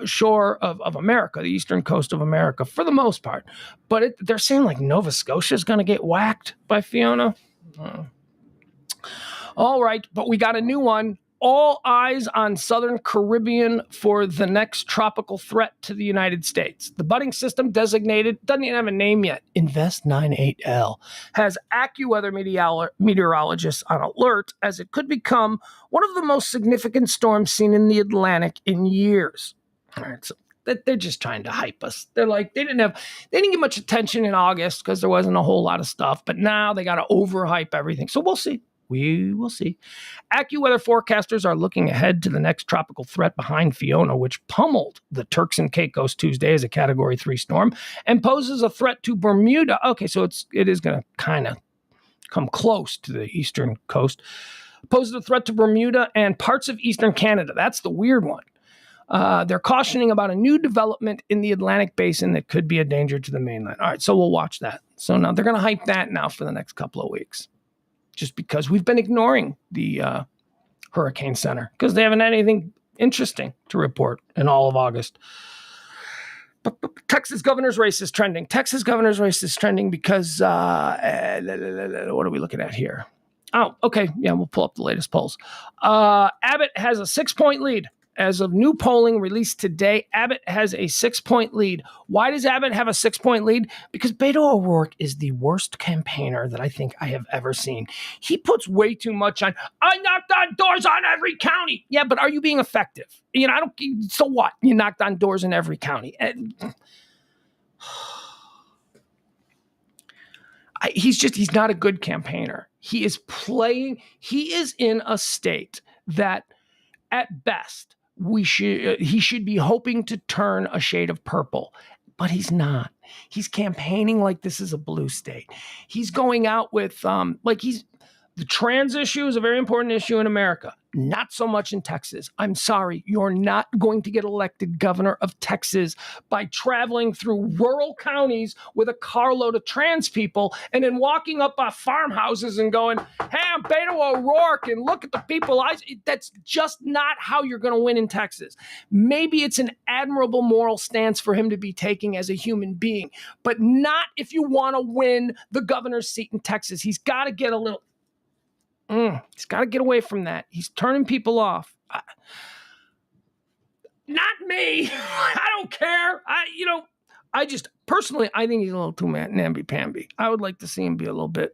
Speaker 1: shore of America, the eastern coast of America for the most part. But they're saying like Nova Scotia is going to get whacked by Fiona. All right, but we got a new one. All eyes on Southern Caribbean for the next tropical threat to the United States. The budding system designated, doesn't even have a name yet, Invest 98L, has AccuWeather meteorologists on alert as it could become one of the most significant storms seen in the Atlantic in years. All right, so they're just trying to hype us. They're like, they didn't get much attention in August because there wasn't a whole lot of stuff, but now they got to overhype everything. So we'll see. We will see. AccuWeather forecasters are looking ahead to the next tropical threat behind Fiona, which pummeled the Turks and Caicos Tuesday as a Category 3 storm and poses a threat to Bermuda. Okay, so it is going to kind of come close to the eastern coast. Poses a threat to Bermuda and parts of eastern Canada. That's the weird one. They're cautioning about a new development in the Atlantic basin that could be a danger to the mainland. All right, so we'll watch that. So now they're going to hype that now for the next couple of weeks. Just because we've been ignoring the Hurricane Center because they haven't had anything interesting to report in all of August. But Texas governor's race is trending. Texas governor's race is trending because what are we looking at here? Oh, okay. Yeah, we'll pull up the latest polls. Abbott has a 6-point lead. As of new polling released today, Abbott has a 6-point lead. Why does Abbott have a 6-point lead? Because Beto O'Rourke is the worst campaigner that I think I have ever seen. He puts way too much on, I knocked on doors on every county. Yeah, but are you being effective? So what? You knocked on doors in every county. He's not a good campaigner. He is in a state that at best he should be hoping to turn a shade of purple, but he's not. He's campaigning like this is a blue state. He's going out with the trans issue is a very important issue in America, not so much in Texas. I'm sorry, you're not going to get elected governor of Texas by traveling through rural counties with a carload of trans people and then walking up by farmhouses and going, hey, I'm Beto O'Rourke, and look at the people. That's just not how you're going to win in Texas. Maybe it's an admirable moral stance for him to be taking as a human being, but not if you want to win the governor's seat in Texas. He's got to get a little... he's got to get away from that. He's turning people off. Not me. I don't care. I just personally, I think he's a little too namby-pamby. I would like to see him be a little bit.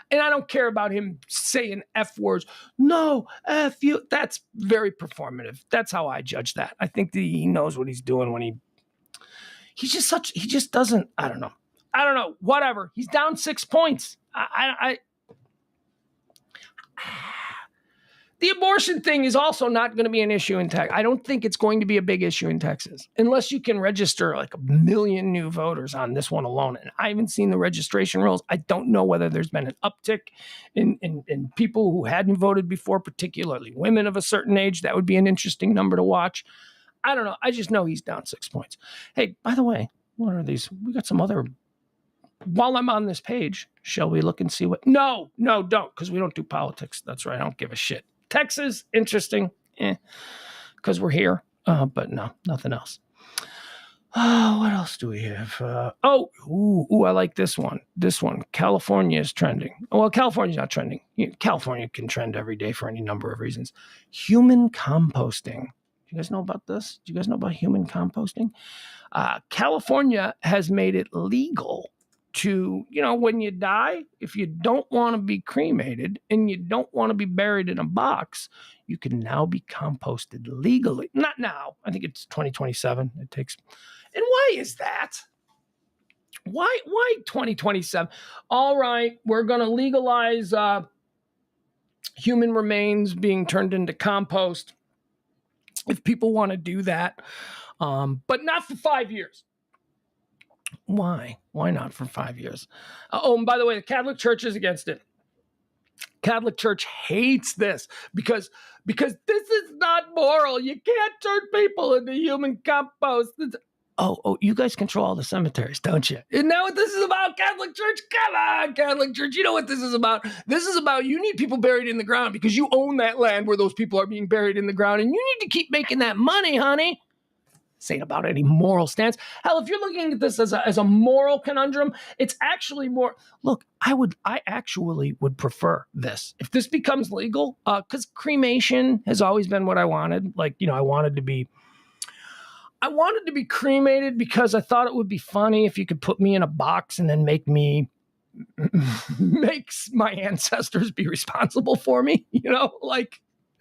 Speaker 1: And I don't care about him saying F words. No, F you. That's very performative. That's how I judge that. I think that he knows what he's doing when he just doesn't, I don't know. Whatever. He's down 6 points. The abortion thing is also not going to be an issue in Texas. I don't think it's going to be a big issue in Texas unless you can register like 1 million new voters on this one alone. And I haven't seen the registration rules. I don't know whether there's been an uptick in people who hadn't voted before, particularly women of a certain age. That would be an interesting number to watch. I don't know. I just know he's down 6 points. Hey, by the way, what are these? We got some other... While I'm on this page, shall we look and see what... No, don't, because we don't do politics. That's right. I don't give a shit. Texas, interesting, because we're here. But no, nothing else. What else do we have? I like this one. California is trending. Well, California's not trending. California can trend every day for any number of reasons. Human composting. Do you guys know about this? Do you guys know about human composting? California has made it legal to, when you die, if you don't want to be cremated and you don't want to be buried in a box, you can now be composted legally. Not now. I think it's 2027. It takes. And why is that? Why 2027? All right, we're going to legalize human remains being turned into compost if people want to do that, but not for 5 years. Why? Why not for 5 years? And by the way, the Catholic Church is against it. Catholic Church hates this because this is not moral. You can't turn people into human compost. Oh, you guys control all the cemeteries, don't you? Isn't that what this is about, Catholic Church? Come on, Catholic Church. You know what this is about? This is about you need people buried in the ground because you own that land where those people are being buried in the ground, and you need to keep making that money, honey. This ain't about any moral stance. Hell, if you're looking at this as a moral conundrum, it's actually more. Look, I actually would prefer this if this becomes legal, because cremation has always been what I wanted. Like, I wanted to be cremated because I thought it would be funny if you could put me in a box and then make my ancestors be responsible for me.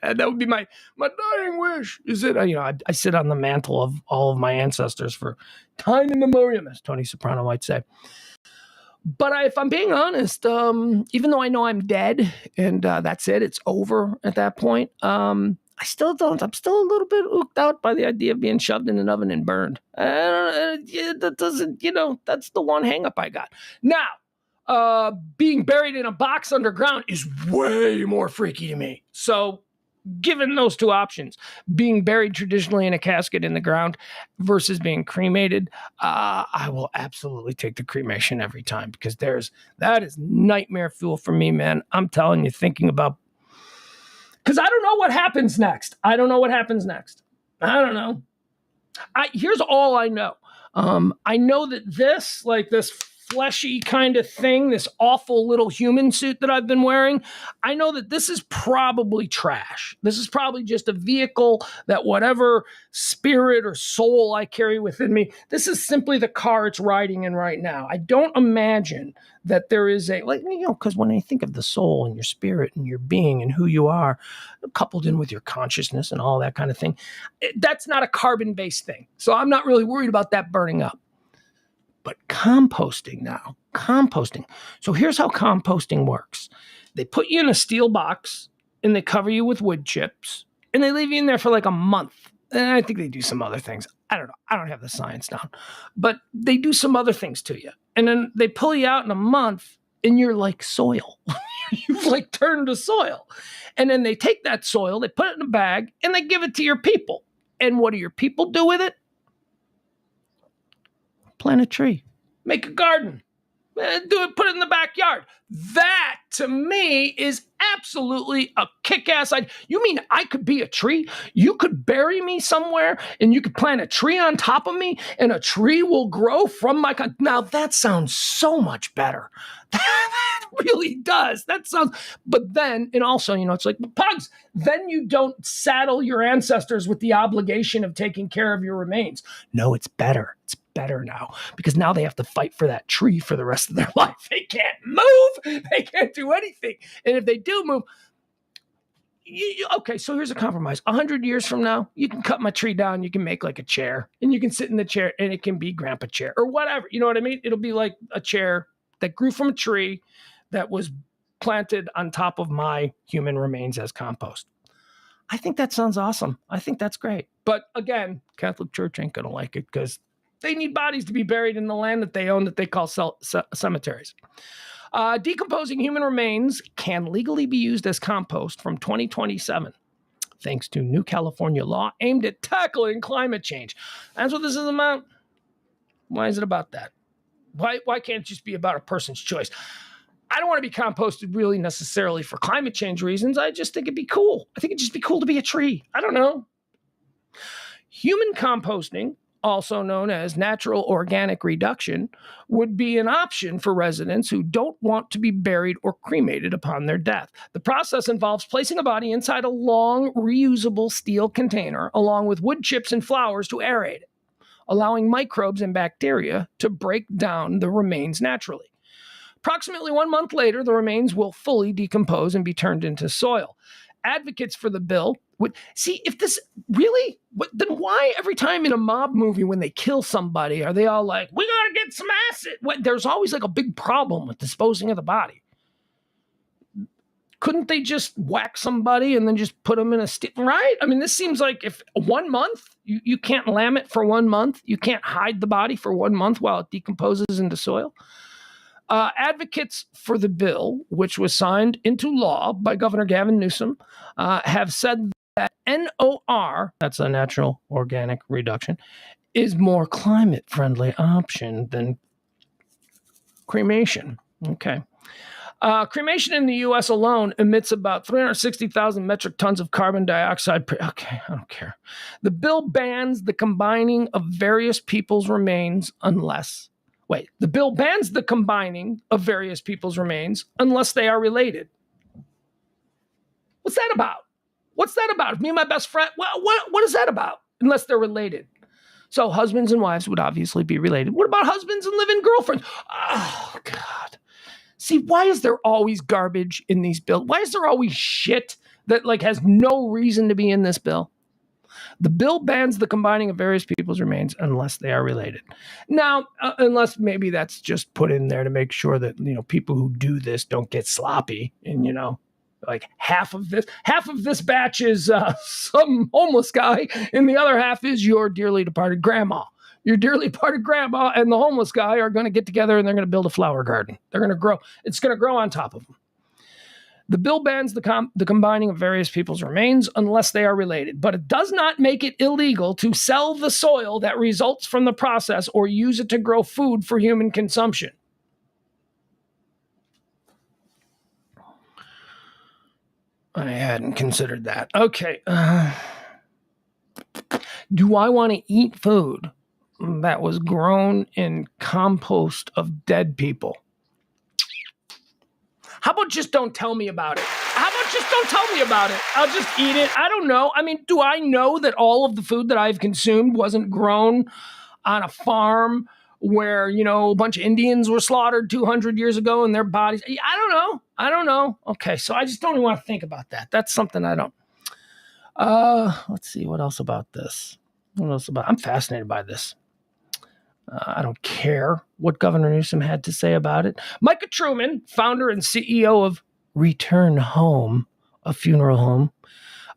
Speaker 1: And that would be my dying wish. Is it? I sit on the mantle of all of my ancestors for time in memoriam, as Tony Soprano might say. But if I'm being honest, even though I know I'm dead and that's it, it's over at that point. I'm still a little bit ooked out by the idea of being shoved in an oven and burned. That doesn't, that's the one hang up I got. Now, being buried in a box underground is way more freaky to me. So, given those two options, being buried traditionally in a casket in the ground versus being cremated, I will absolutely take the cremation every time because that is nightmare fuel for me, man. I'm telling you, thinking about, because I don't know what happens next. I don't know. Here's all I know. I know that this fleshy kind of thing, this awful little human suit that I've been wearing, I know that this is probably trash. This is probably just a vehicle that whatever spirit or soul I carry within me, this is simply the car it's riding in right now. I don't imagine that there is because when I think of the soul and your spirit and your being and who you are, coupled in with your consciousness and all that kind of thing, that's not a carbon-based thing. So I'm not really worried about that burning up. But composting. So here's how composting works. They put you in a steel box and they cover you with wood chips and they leave you in there for like a month. And I think they do some other things. I don't know. I don't have the science down. But they do some other things to you. And then they pull you out in a month and you're like soil. You've like turned to soil. And then they take that soil, they put it in a bag, and they give it to your people. And what do your people do with it? Plant a tree. Make a garden. Do it, put it in the backyard. That, to me, is absolutely a kick-ass idea. You mean I could be a tree? You could bury me somewhere, and you could plant a tree on top of me, and a tree will grow from my... Now, that sounds so much better. That really does. That sounds... But then, and also, it's like, Pugs, then you don't saddle your ancestors with the obligation of taking care of your remains. No, it's better. It's better now because now they have to fight for that tree for the rest of their life. They can't move. They can't do anything. And if they do move, okay, so here's a compromise. 100 years from now, you can cut my tree down. You can make like a chair and you can sit in the chair and it can be grandpa chair or whatever. You know what I mean? It'll be like a chair that grew from a tree that was planted on top of my human remains as compost. I think that sounds awesome. I think that's great. But again, Catholic Church ain't going to like it because they need bodies to be buried in the land that they own that they call cemeteries. Decomposing human remains can legally be used as compost from 2027, thanks to new California law aimed at tackling climate change. That's what this is about. Why is it about that? Why can't it just be about a person's choice? I don't want to be composted really necessarily for climate change reasons. I just think it'd be cool. I think it'd just be cool to be a tree. I don't know. Human composting, also known as natural organic reduction, would be an option for residents who don't want to be buried or cremated upon their death. The process involves placing a body inside a long, reusable steel container, along with wood chips and flowers to aerate it, allowing microbes and bacteria to break down the remains naturally. Approximately 1 month later, the remains will fully decompose and be turned into soil. Advocates for the bill would see if this really, then why every time in a mob movie when they kill somebody are they all like, we gotta get some acid? There's always like a big problem with disposing of the body. Couldn't they just whack somebody and then just put them in a right? I mean, this seems like if 1 month, you can't lam it for 1 month, you can't hide the body for 1 month while it decomposes into soil. Advocates for the bill, which was signed into law by Governor Gavin Newsom, have said that NOR, that's a natural organic reduction, is more climate-friendly option than cremation. Okay. Cremation in the U.S. alone emits about 360,000 metric tons of carbon dioxide. Okay, I don't care. The bill bans the combining of various people's remains the bill bans the combining of various people's remains unless they are related. What's that about? What's that about? If me and my best friend, what is that about? Unless they're related. So husbands and wives would obviously be related. What about husbands and live-in girlfriends? Oh, God. See, why is there always garbage in these bills? Why is there always shit that has no reason to be in this bill? The bill bans the combining of various people's remains unless they are related. Now, unless maybe that's just put in there to make sure that, people who do this don't get sloppy and, like half of this batch is some homeless guy and the other half is your dearly departed grandma. Your dearly departed grandma and the homeless guy are going to get together and they're going to build a flower garden. They're going to grow. It's going to grow on top of them. The bill bans the combining of various people's remains unless they are related, but it does not make it illegal to sell the soil that results from the process or use it to grow food for human consumption. I hadn't considered that. Okay. Do I want to eat food that was grown in compost of dead people? How about just don't tell me about it? How about just don't tell me about it? I'll just eat it. I don't know. I mean, do I know that all of the food that I've consumed wasn't grown on a farm where, a bunch of Indians were slaughtered 200 years ago and their bodies? I don't know. Okay, so I just don't even want to think about that. That's something I don't. Let's see. What else about this? I'm fascinated by this. I don't care what Governor Newsom had to say about it. Micah Truman, founder and CEO of Return Home, a funeral home,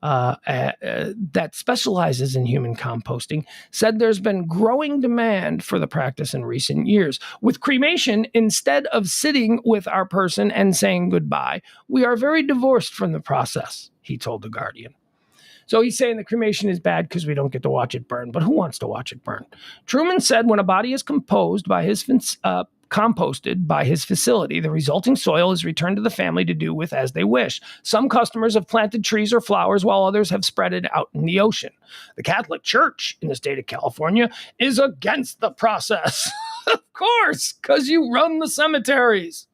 Speaker 1: that specializes in human composting said there's been growing demand for the practice in recent years. With cremation, instead of sitting with our person and saying goodbye, we are very divorced from the process, he told The Guardian. So he's saying the cremation is bad because we don't get to watch it burn, but who wants to watch it burn? Truman said when a body is composted by his facility, the resulting soil is returned to the family to do with as they wish. Some customers have planted trees or flowers while others have spread it out in the ocean. The Catholic Church in the state of California is against the process. Of course, because you run the cemeteries.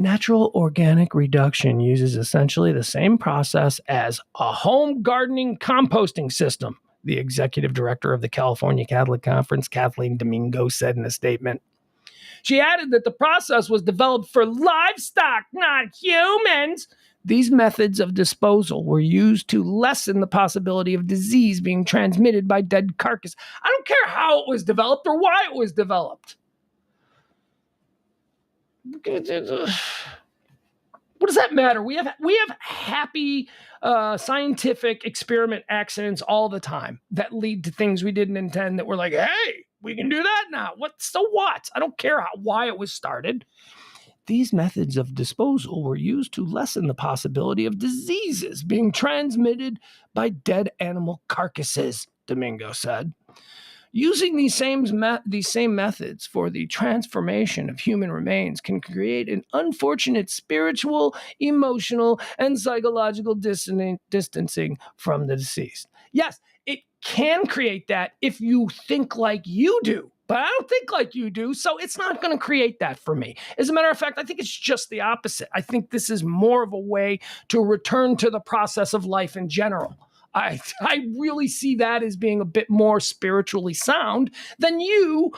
Speaker 1: Natural organic reduction uses essentially the same process as a home gardening composting system, the executive director of the California Catholic Conference, Kathleen Domingo, said in a statement. She added that the process was developed for livestock, not humans. These methods of disposal were used to lessen the possibility of disease being transmitted by dead carcass. I don't care how it was developed or why it was developed. What does that matter? We have happy scientific experiment accidents all the time that lead to things we didn't intend that we're like, hey, we can do that now. So what? I don't care why it was started. These methods of disposal were used to lessen the possibility of diseases being transmitted by dead animal carcasses, Domingo said. Using these same methods for the transformation of human remains can create an unfortunate spiritual, emotional, and psychological distancing from the deceased. Yes, it can create that if you think like you do, but I don't think like you do, so it's not going to create that for me. As a matter of fact, I think it's just the opposite. I think this is more of a way to return to the process of life in general. I really see that as being a bit more spiritually sound than you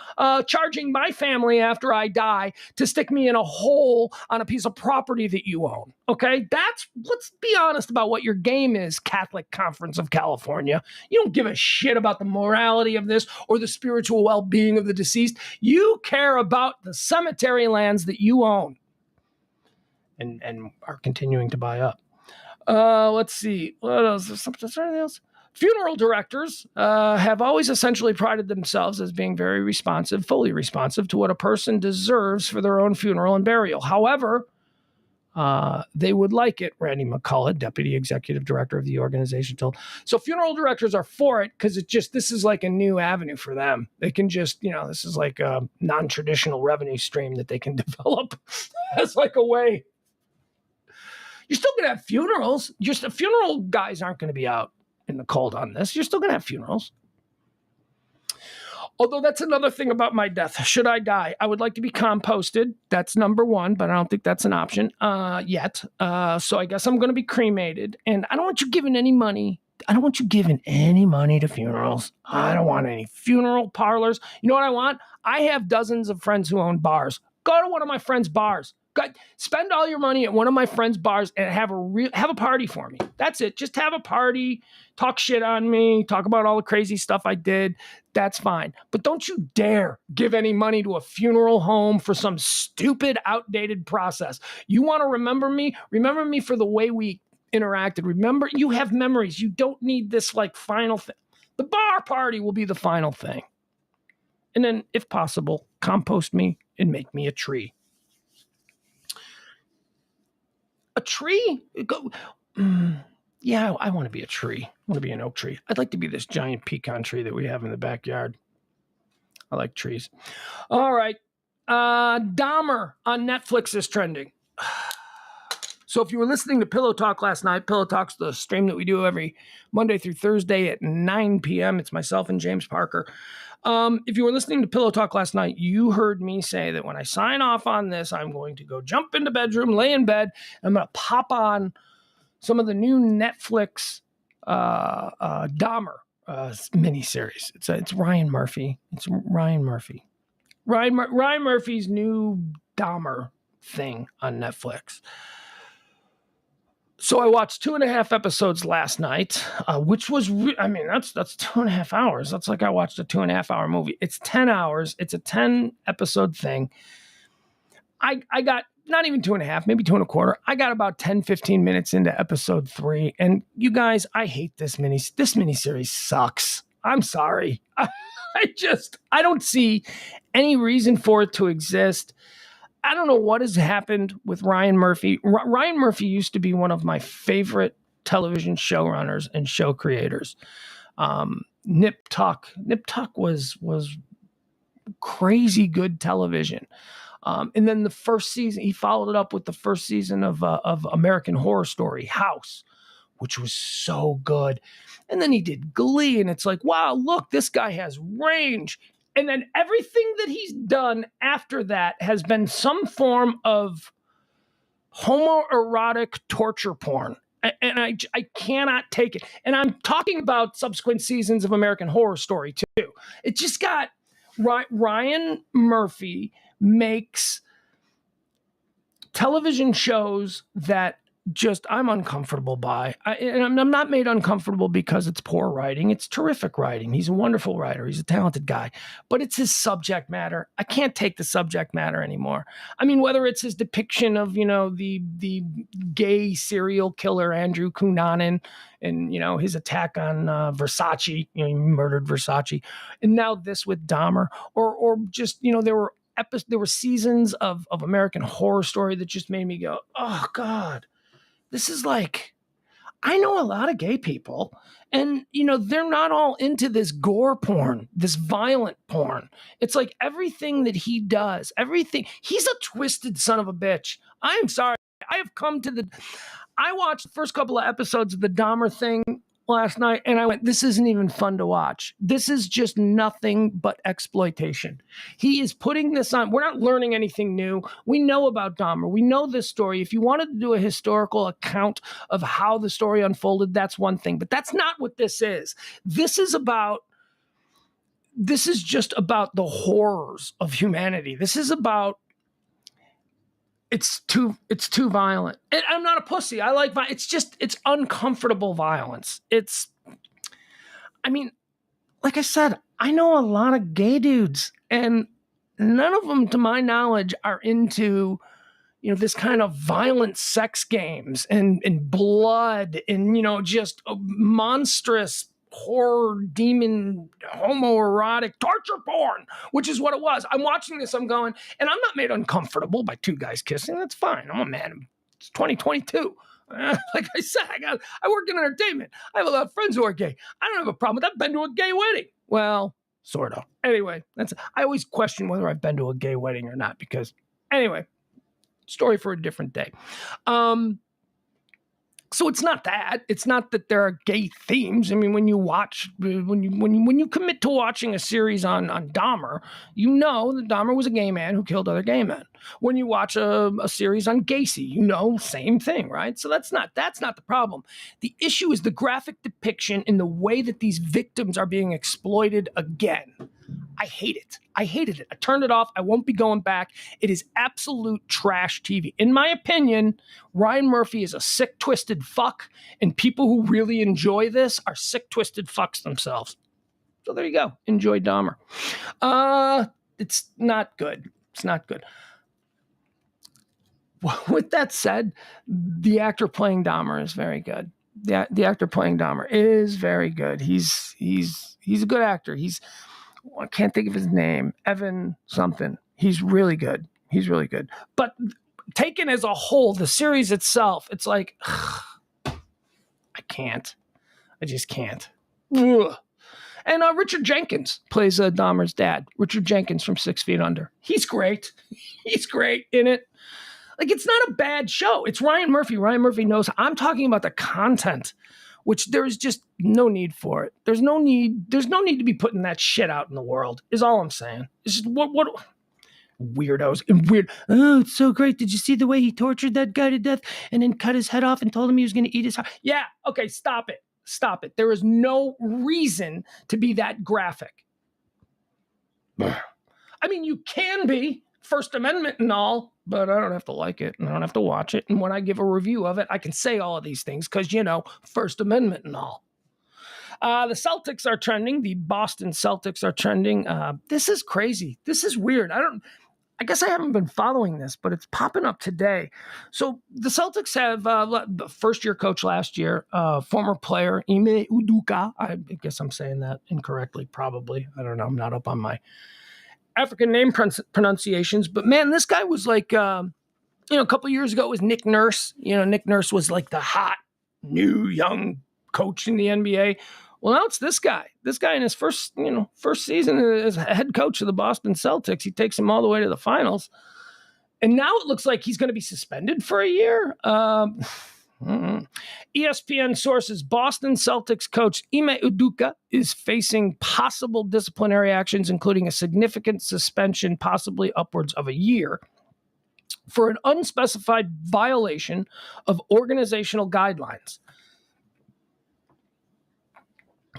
Speaker 1: charging my family after I die to stick me in a hole on a piece of property that you own. Okay, let's be honest about what your game is, Catholic Conference of California. You don't give a shit about the morality of this or the spiritual well-being of the deceased. You care about the cemetery lands that you own and are continuing to buy up. Let's see. What else? Is there anything else? Funeral directors have always essentially prided themselves as being very responsive, fully responsive to what a person deserves for their own funeral and burial. However, they would like it, Randy McCullough, deputy executive director of the organization, told. So funeral directors are for it because this is like a new avenue for them. They can just, this is like a non-traditional revenue stream that they can develop as like a way. You're still going to have funerals. Just the funeral guys aren't going to be out in the cold on this. You're still going to have funerals. Although that's another thing about my death. Should I die, I would like to be composted. That's number one, but I don't think that's an option yet. So I guess I'm going to be cremated. And I don't want you giving any money. I don't want you giving any money to funerals. I don't want any funeral parlors. You know what I want? I have dozens of friends who own bars. Go to one of my friends' bars. Spend all your money at one of my friends' bars and have a party for me. That's it. Just have a party, talk shit on me, talk about all the crazy stuff I did. That's fine. But don't you dare give any money to a funeral home for some stupid, outdated process. You want to remember me? Remember me for the way we interacted. Remember, you have memories. You don't need this like final thing. The bar party will be the final thing. And then, if possible, compost me and make me a tree. A tree? Yeah, I want to be a tree. I want to be an oak tree. I'd like to be this giant pecan tree that we have in the backyard. I like trees. All right. Dahmer on Netflix is trending. So if you were listening to Pillow Talk last night, Pillow Talk's the stream that we do every Monday through Thursday at 9 p.m. It's myself and James Parker. If you were listening to Pillow Talk last night, you heard me say that when I sign off on this, I'm going to go jump in the bedroom, lay in bed, and I'm going to pop on some of the new Netflix Dahmer miniseries. It's Ryan Murphy. It's Ryan Murphy. Ryan Murphy's new Dahmer thing on Netflix. So I watched 2.5 episodes last night, which was, that's 2.5 hours. That's like I watched a 2.5 hour movie. It's 10 hours. It's a 10 episode thing. I got not even 2.5, maybe 2.25. I got about 10, 15 minutes into episode 3. And you guys, I hate this miniseries sucks. I'm sorry. I don't see any reason for it to exist. I don't know what has happened with Ryan Murphy. Ryan Murphy used to be one of my favorite television showrunners and show creators. Nip Tuck was crazy good television. And then the first season, he followed it up with the first season of American Horror Story, House, which was so good. And then he did Glee, and it's like, wow, look, this guy has range. And then everything that he's done after that has been some form of homoerotic torture porn. And I cannot take it. And I'm talking about subsequent seasons of American Horror Story, too. It just got... Ryan Murphy makes television shows that just I'm uncomfortable by. And I'm not made uncomfortable because it's poor writing. It's terrific writing. He's a wonderful writer. He's a talented guy. But it's his subject matter. I can't take the subject matter anymore. I mean, whether it's his depiction of, the gay serial killer Andrew Cunanan and, his attack on Versace, he murdered Versace. And now this with Dahmer. Or just, there were seasons of American Horror Story that just made me go, oh, God. This is like, I know a lot of gay people, and, they're not all into this gore porn, this violent porn. It's like everything that he does, he's a twisted son of a bitch. I'm sorry. I watched the first couple of episodes of the Dahmer thing last night, and I went, this isn't even fun to watch. This is just nothing but exploitation. He is putting this on. We're not learning anything new. We know about Dahmer. We know this story. If you wanted to do a historical account of how the story unfolded, that's one thing. But that's not what this is. This is just about the horrors of humanity. This is about it's too violent. And I'm not a pussy. I like violence. It's uncomfortable violence. Like I said, I know a lot of gay dudes, and none of them, to my knowledge, are into, this kind of violent sex games and blood and, just a monstrous horror, demon, homoerotic torture porn, which is what it was. I'm watching this, I'm going, and I'm not made uncomfortable by two guys kissing. That's fine. I'm a man. It's 2022. Like I said, I work in entertainment. I have a lot of friends who are gay. I don't have a problem with that. I've been to a gay wedding. Well, sort of. Anyway, I always question whether I've been to a gay wedding or not, because anyway, story for a different day. So it's not that. It's not that there are gay themes. I mean, when you commit to watching a series on Dahmer, you know that Dahmer was a gay man who killed other gay men. When you watch a series on Gacy, same thing, right? So that's not the problem. The issue is the graphic depiction in the way that these victims are being exploited again. I hate it. I hated it. I turned it off. I won't be going back. It is absolute trash TV. In my opinion, Ryan Murphy is a sick, twisted fuck, and people who really enjoy this are sick, twisted fucks themselves. So there you go. Enjoy Dahmer. It's not good. It's not good. With that said, the actor playing Dahmer is very good. The actor playing Dahmer is very good. He's a good actor. I can't think of his name. Evan something. He's really good. But taken as a whole, the series itself, it's like, I can't. I just can't. Ugh. And Richard Jenkins plays Dahmer's dad. Richard Jenkins from 6 Feet Under. He's great. He's great in it. Like, it's not a bad show. It's Ryan Murphy. Ryan Murphy knows. I'm talking about the content, which there is just no need for it. There's no need to be putting that shit out in the world, is all I'm saying. It's just what weirdos and weird. Oh, it's so great. Did you see the way he tortured that guy to death and then cut his head off and told him he was going to eat his heart? Yeah. Okay. Stop it. There is no reason to be that graphic. I mean, you can be First Amendment and all, but I don't have to like it and I don't have to watch it. And when I give a review of it, I can say all of these things because, First Amendment and all. The Celtics are trending. The Boston Celtics are trending. This is crazy. This is weird. I guess I haven't been following this, but it's popping up today. So the Celtics have the first-year coach last year, former player Ime Udoka. I guess I'm saying that incorrectly, probably. I don't know. I'm not up on my African name pronunciations. But, man, this guy was like, a couple years ago it was Nick Nurse. Nick Nurse was like the hot, new, young coach in the NBA. Well, now it's this guy. This guy in his first season as head coach of the Boston Celtics, he takes him all the way to the finals. And now it looks like he's going to be suspended for a year. ESPN sources, Boston Celtics coach Ime Udoka is facing possible disciplinary actions, including a significant suspension, possibly upwards of a year, for an unspecified violation of organizational guidelines.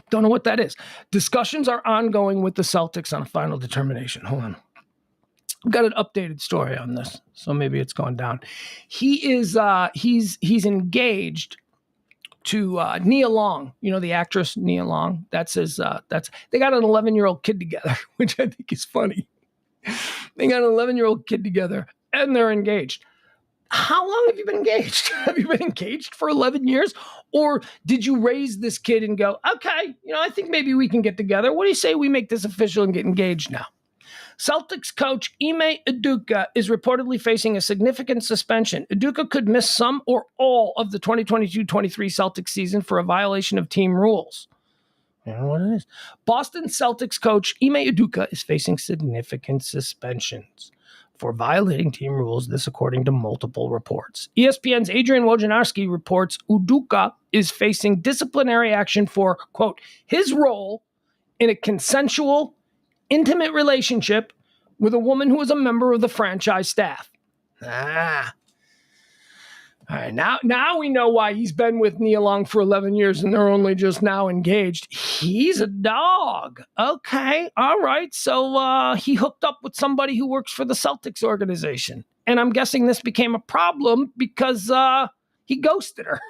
Speaker 1: Don't know what that is. Discussions are ongoing with the Celtics on a final determination. Hold on. I've got an updated story on this, so maybe it's gone down. He is he's engaged to Nia Long, the actress Nia Long. They got an 11-year-old kid together, which I think is funny. They got an 11-year-old kid together, and they're engaged. How long have you been engaged? Have you been engaged for 11 years? Or did you raise this kid and go, okay, I think maybe we can get together. What do you say we make this official and get engaged now? Celtics coach Ime Udoka is reportedly facing a significant suspension. Udoka could miss some or all of the 2022-23 Celtics season for a violation of team rules. I don't know what it is. Boston Celtics coach Ime Udoka is facing significant suspensions for violating team rules, this according to multiple reports. ESPN's Adrian Wojnarowski reports Udoka is facing disciplinary action for, quote, his role in a consensual, intimate relationship with a woman who is a member of the franchise staff. All right, now we know why he's been with Nia Long for 11 years and they're only just now engaged. He's a dog. Okay, all right. So he hooked up with somebody who works for the Celtics organization. And I'm guessing this became a problem because he ghosted her,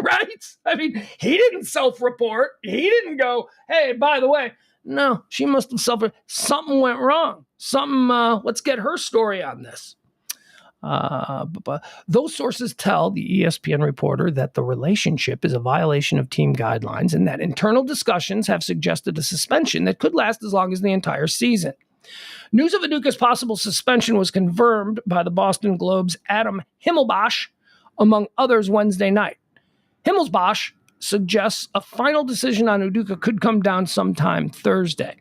Speaker 1: right? I mean, he didn't self-report. He didn't go, hey, by the way. No, she must have self-reported. Something went wrong. Let's get her story on this. Those sources tell the ESPN reporter that the relationship is a violation of team guidelines and that internal discussions have suggested a suspension that could last as long as the entire season. News of Udoka's possible suspension was confirmed by the Boston Globe's Adam Himmelbosch, among others, Wednesday night. Himmelbosch suggests a final decision on Udoka could come down sometime Thursday.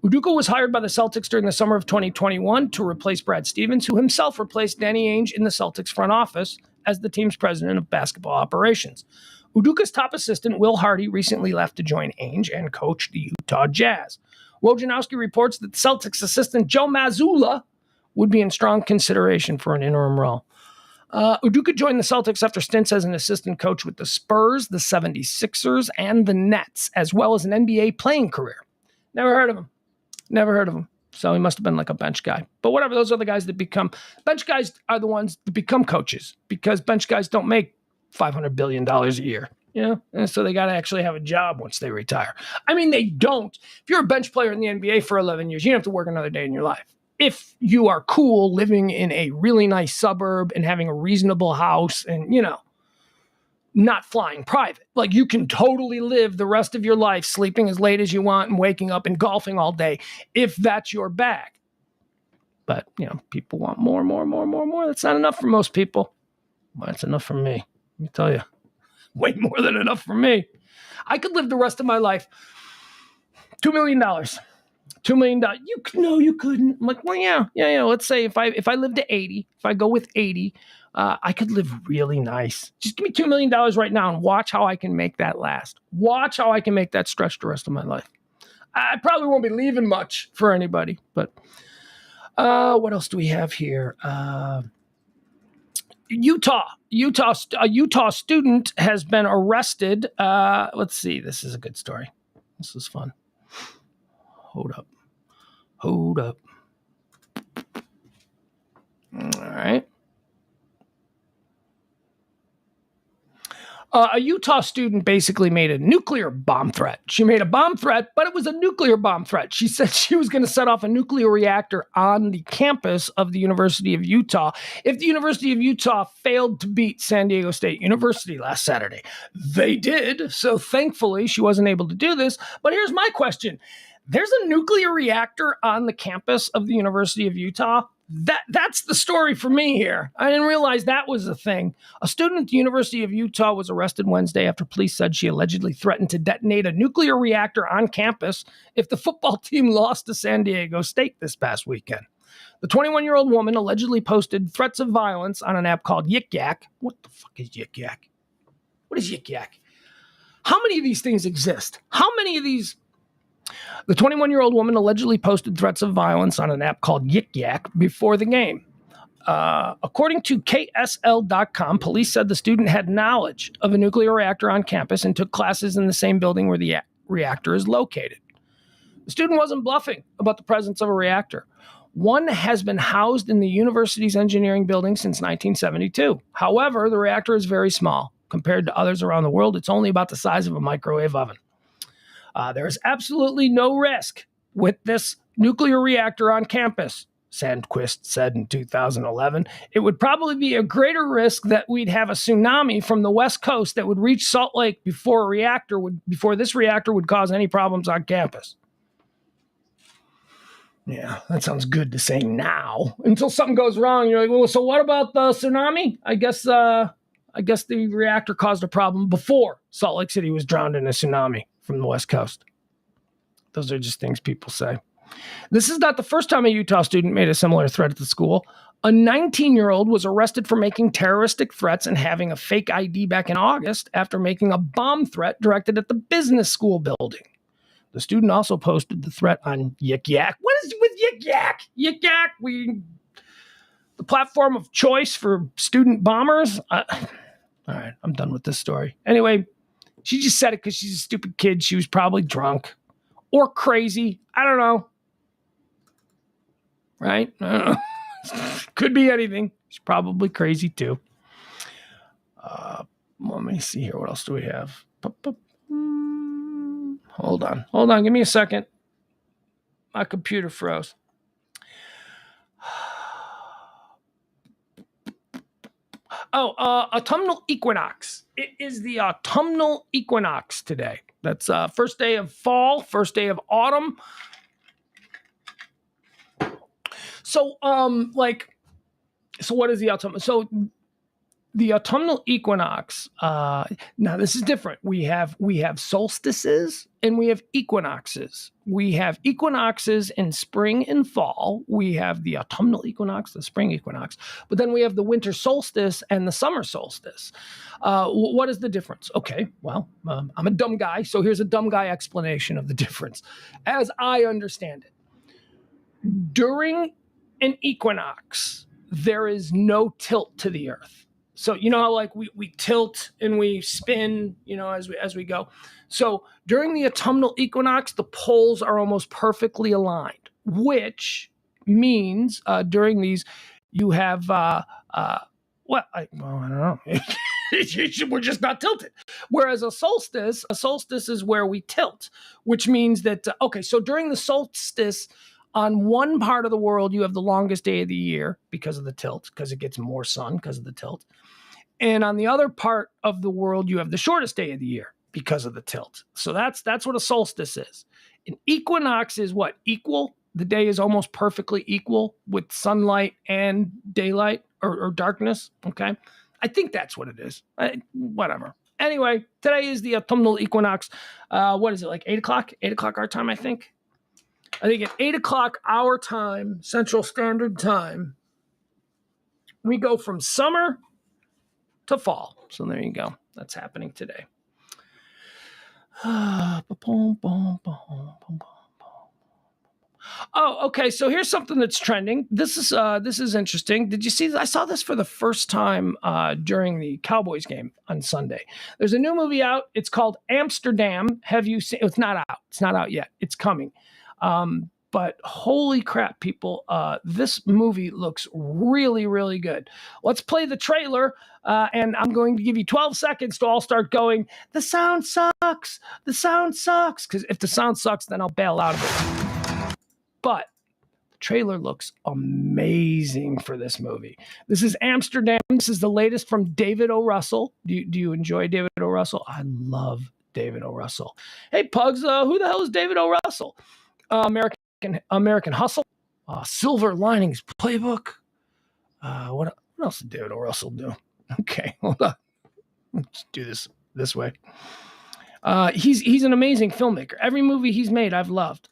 Speaker 1: Udoka was hired by the Celtics during the summer of 2021 to replace Brad Stevens, who himself replaced Danny Ainge in the Celtics front office as the team's president of basketball operations. Udoka's top assistant, Will Hardy, recently left to join Ainge and coach the Utah Jazz. Wojnarowski reports that Celtics assistant Joe Mazzulla would be in strong consideration for an interim role. Udoka joined the Celtics after stints as an assistant coach with the Spurs, the 76ers, and the Nets, as well as an NBA playing career. Never heard of him. So he must have been like a bench guy. But whatever, those are the guys that become bench guys are the ones that become coaches because bench guys don't make $500 billion a year. And so they got to actually have a job once they retire. I mean, they don't. If you're a bench player in the NBA for 11 years, you don't have to work another day in your life. If you are cool living in a really nice suburb and having a reasonable house and, not flying private, like you can totally live the rest of your life sleeping as late as you want and waking up and golfing all day if that's your bag. But, people want more. That's not enough for most people. Well, that's enough for me. Let me tell you, way more than enough for me. I could live the rest of my life. $2 million. $2 million. You couldn't. I'm like, well, yeah. Let's say if I live to 80, if I go with 80, I could live really nice. Just give me $2 million right now and watch how I can make that last. Watch how I can make that stretch the rest of my life. I probably won't be leaving much for anybody, but what else do we have here? Utah student has been arrested. Let's see. This is a good story. This is fun. Hold up. All right. A Utah student basically made a nuclear bomb threat. She made a bomb threat, but it was a nuclear bomb threat. She said she was going to set off a nuclear reactor on the campus of the University of Utah if the University of Utah failed to beat San Diego State University last Saturday. They did, so thankfully she wasn't able to do this. But here's my question. There's a nuclear reactor on the campus of the University of Utah? That's the story for me here. I didn't realize that was a thing. A student at the University of Utah was arrested Wednesday after police said she allegedly threatened to detonate a nuclear reactor on campus if the football team lost to San Diego State this past weekend. The 21-year-old woman allegedly posted threats of violence on an app called Yik Yak. What the fuck is Yik Yak? What is Yik Yak? How many of these things exist? How many of these... The 21-year-old woman allegedly posted threats of violence on an app called Yik Yak before the game. According to KSL.com, police said the student had knowledge of a nuclear reactor on campus and took classes in the same building where the reactor is located. The student wasn't bluffing about the presence of a reactor. One has been housed in the university's engineering building since 1972. However, the reactor is very small. Compared to others around the world, it's only about the size of a microwave oven. There is absolutely no risk with this nuclear reactor on campus, Sandquist said in 2011. It would probably be a greater risk that we'd have a tsunami from the West Coast that would reach Salt Lake before this reactor would cause any problems on campus. Yeah, that sounds good to say now. Until something goes wrong, you're like, well, so what about the tsunami? I guess the reactor caused a problem before Salt Lake City was drowned in a tsunami from the West Coast. Those are just things people say. This is not the first time a Utah student made a similar threat at the school. A 19-year-old was arrested for making terroristic threats and having a fake ID back in August after making a bomb threat directed at the business school building. The student also posted the threat on Yik Yak. What is with Yik Yak? Yik Yak, the platform of choice for student bombers? All right, I'm done with this story. Anyway, she just said it because she's a stupid kid. She was probably drunk or crazy. I don't know. Right? I don't know. Could be anything. She's probably crazy too. Let me see here. What else do we have? Hold on. Give me a second. My computer froze. Autumnal equinox. It is the autumnal equinox today. That's first day of fall, first day of autumn. So what is the autumnal? So the autumnal equinox. Now this is different. We have solstices and we have equinoxes. We have equinoxes in spring and fall. We have the autumnal equinox, the spring equinox, but then we have the winter solstice and the summer solstice. What is the difference? Okay, well, I'm a dumb guy, so here's a dumb guy explanation of the difference. As I understand it, during an equinox, there is no tilt to the earth. So you know how like we tilt and we spin, as we go. So during the autumnal equinox, the poles are almost perfectly aligned, which means during these you have I don't know. We're just not tilted. Whereas a solstice is where we tilt, which means that so during the solstice, on one part of the world, you have the longest day of the year because of the tilt, because it gets more sun because of the tilt. And on the other part of the world, you have the shortest day of the year because of the tilt. So that's what a solstice is. An equinox is what? Equal. The day is almost perfectly equal with sunlight and daylight or darkness. Okay. I think that's what it is. Whatever. Anyway, today is the autumnal equinox. What is it, like 8 o'clock? 8 o'clock our time, I think. I think at 8 o'clock our time, Central Standard Time, we go from summer to fall. So there you go. That's happening today. Oh, okay. So here's something that's trending. This is interesting. Did you see? I saw this for the first time during the Cowboys game on Sunday. There's a new movie out. It's called Amsterdam. Have you seen? It's not out. It's not out yet. It's coming. But holy crap, people, this movie looks really, really good. Let's play the trailer, and I'm going to give you 12 seconds to all start going, the sound sucks, the sound sucks. Because if the sound sucks, then I'll bail out of it. But the trailer looks amazing for this movie. This is Amsterdam. This is the latest from David O. Russell. Do you enjoy David O. Russell? I love David O. Russell. Hey, Pugs, who the hell is David O. Russell? American Hustle, Silver Linings Playbook. What else did David O. Russell do? Okay, hold on. Let's do this way. He's an amazing filmmaker. Every movie he's made, I've loved.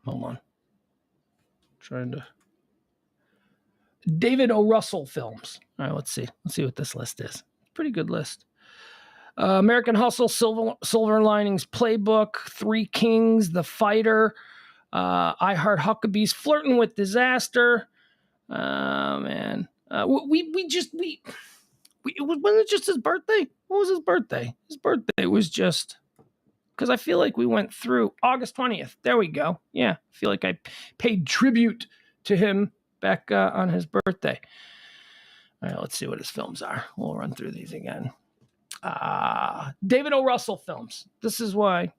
Speaker 1: Hold on. Trying to. David O. Russell films. All right, let's see. Let's see what this list is. Pretty good list. American Hustle, Silver Linings Playbook, Three Kings, The Fighter, I Heart Huckabees, Flirting with Disaster. Man, it wasn't just his birthday. What was his birthday? His birthday was just, because I feel like we went through August 20th. There we go. Yeah, I feel like I paid tribute to him back on his birthday. All right, let's see what his films are. We'll run through these again. David O. Russell films. This is why,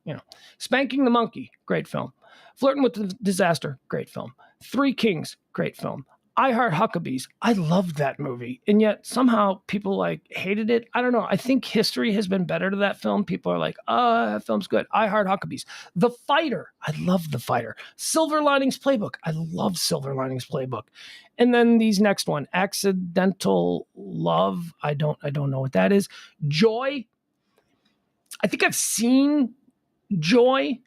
Speaker 1: Spanking the Monkey, great film. Flirting with the Disaster, great film. Three Kings, great film. I Heart Huckabees. I loved that movie. And yet somehow people hated it. I don't know. I think history has been better to that film. People are like, that film's good. I Heart Huckabees. The Fighter. I love The Fighter. Silver Linings Playbook. I love Silver Linings Playbook. And then these next one, Accidental Love. I don't know what that is. Joy. I think I've seen Joy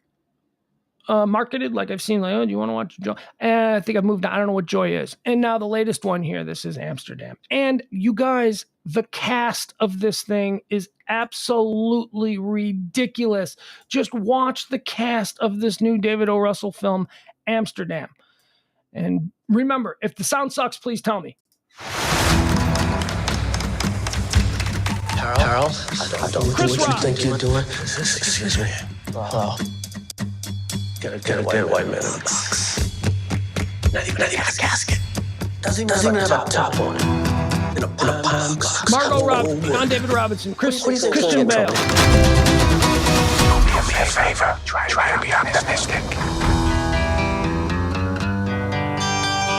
Speaker 1: marketed. I've seen do you want to watch Joy? And I think I've moved on. I don't know what Joy is. And now the latest one here, this is Amsterdam. And you guys, the cast of this thing is absolutely ridiculous. Just watch the cast of this new David O. Russell film, Amsterdam. And remember, if the sound sucks, please tell me.
Speaker 2: Charles, I don't do what you think you're doing. Excuse me. Hello. Get a white man in the box. Not even a casket. Doesn't even have a top on it. In a pine box.
Speaker 1: Margot Robbie, John David Robinson, Christian Bale.
Speaker 3: Do me a favor. Try to be optimistic.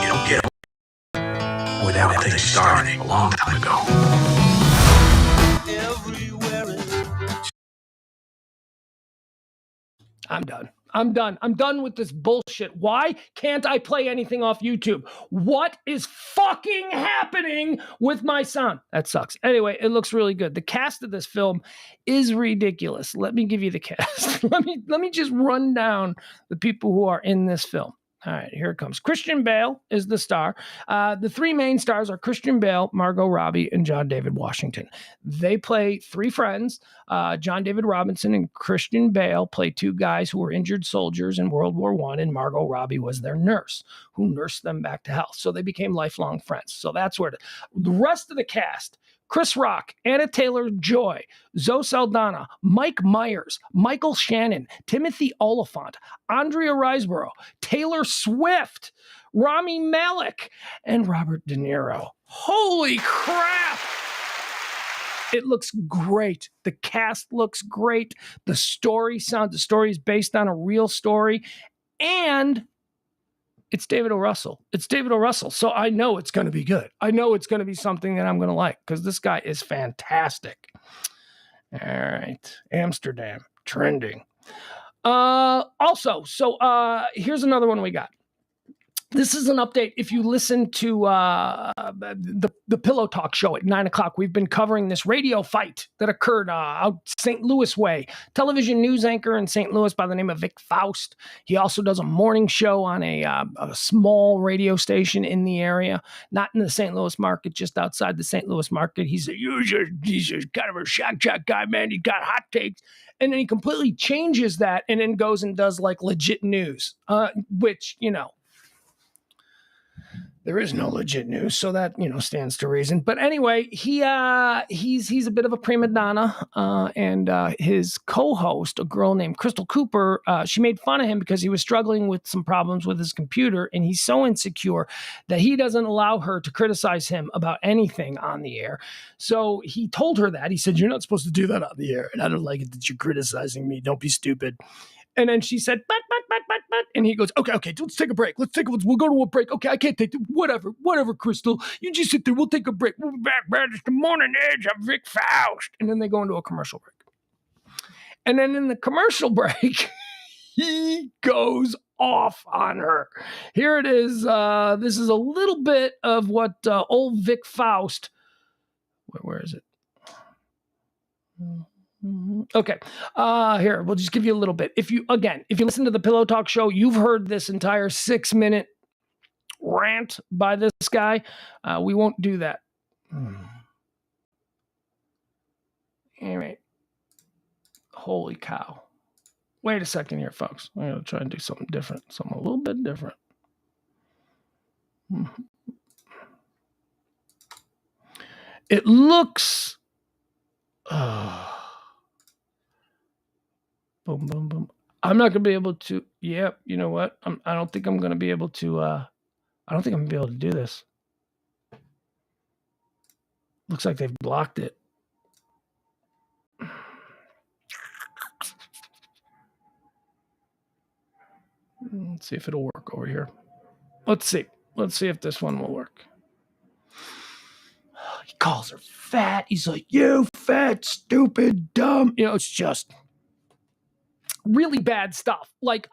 Speaker 3: You don't get without things starting a long time ago.
Speaker 1: I'm done with this bullshit. Why can't I play anything off YouTube? What is fucking happening with my sound? That sucks. Anyway, it looks really good. The cast of this film is ridiculous. Let me give you the cast. let me just run down the people who are in this film. All right, here it comes. Christian Bale is the star. The three main stars are Christian Bale, Margot Robbie, and John David Washington. They play three friends. John David Robinson and Christian Bale play two guys who were injured soldiers in World War I, and Margot Robbie was their nurse who nursed them back to health. So they became lifelong friends. So that's where the rest of the cast: Chris Rock, Anna Taylor-Joy, Zoe Saldana, Mike Myers, Michael Shannon, Timothy Olyphant, Andrea Riseborough, Taylor Swift, Rami Malek, and Robert De Niro. Holy crap! It looks great. The cast looks great. The story is based on a real story. And it's David O. Russell. So I know it's going to be good. I know it's going to be something that I'm going to like because this guy is fantastic. All right. Amsterdam. Trending. Here's another one we got. This is an update. If you listen to the Pillow Talk show at 9:00, we've been covering this radio fight that occurred out St. Louis way. Television news anchor in St. Louis by the name of Vic Faust. He also does a morning show on a small radio station in the area, not in the St. Louis market, just outside the St. Louis market. He's kind of a shock guy, man. He's got hot takes. And then he completely changes that and then goes and does legit news, which, There is no legit news, so that stands to reason. But anyway, he's a bit of a prima donna, and his co-host, a girl named Crystal Cooper, she made fun of him because he was struggling with some problems with his computer, and he's so insecure that he doesn't allow her to criticize him about anything on the air. So he told her that. He said, "You're not supposed to do that on the air, and I don't like it that you're criticizing me. Don't be stupid." And then she said, but. And he goes, okay, let's take a break. We'll go to a break. Okay, I can't take it. Whatever, Crystal. You just sit there. We'll take a break. We'll be back, man. It's the morning edge. I'm Vic Faust. And then they go into a commercial break. And then in the commercial break, he goes off on her. Here it is. This is a little bit of what old Vic Faust. Where is it? Okay. Here, we'll just give you a little bit. If you listen to the Pillow Talk show, you've heard this entire 6-minute rant by this guy. We won't do that. All right. Holy cow. Wait a second here, folks. I'm going to try and do something different. Something a little bit different. It looks... Boom, boom, boom. I'm not going to be able to... Yep, you know what? I don't think I'm going to be able to... I don't think I'm going to be able to do this. Looks like they've blocked it. Let's see if it'll work over here. Let's see. Let's see if this one will work. He calls her fat. He's like, you fat, stupid, dumb. It's just... really bad stuff, like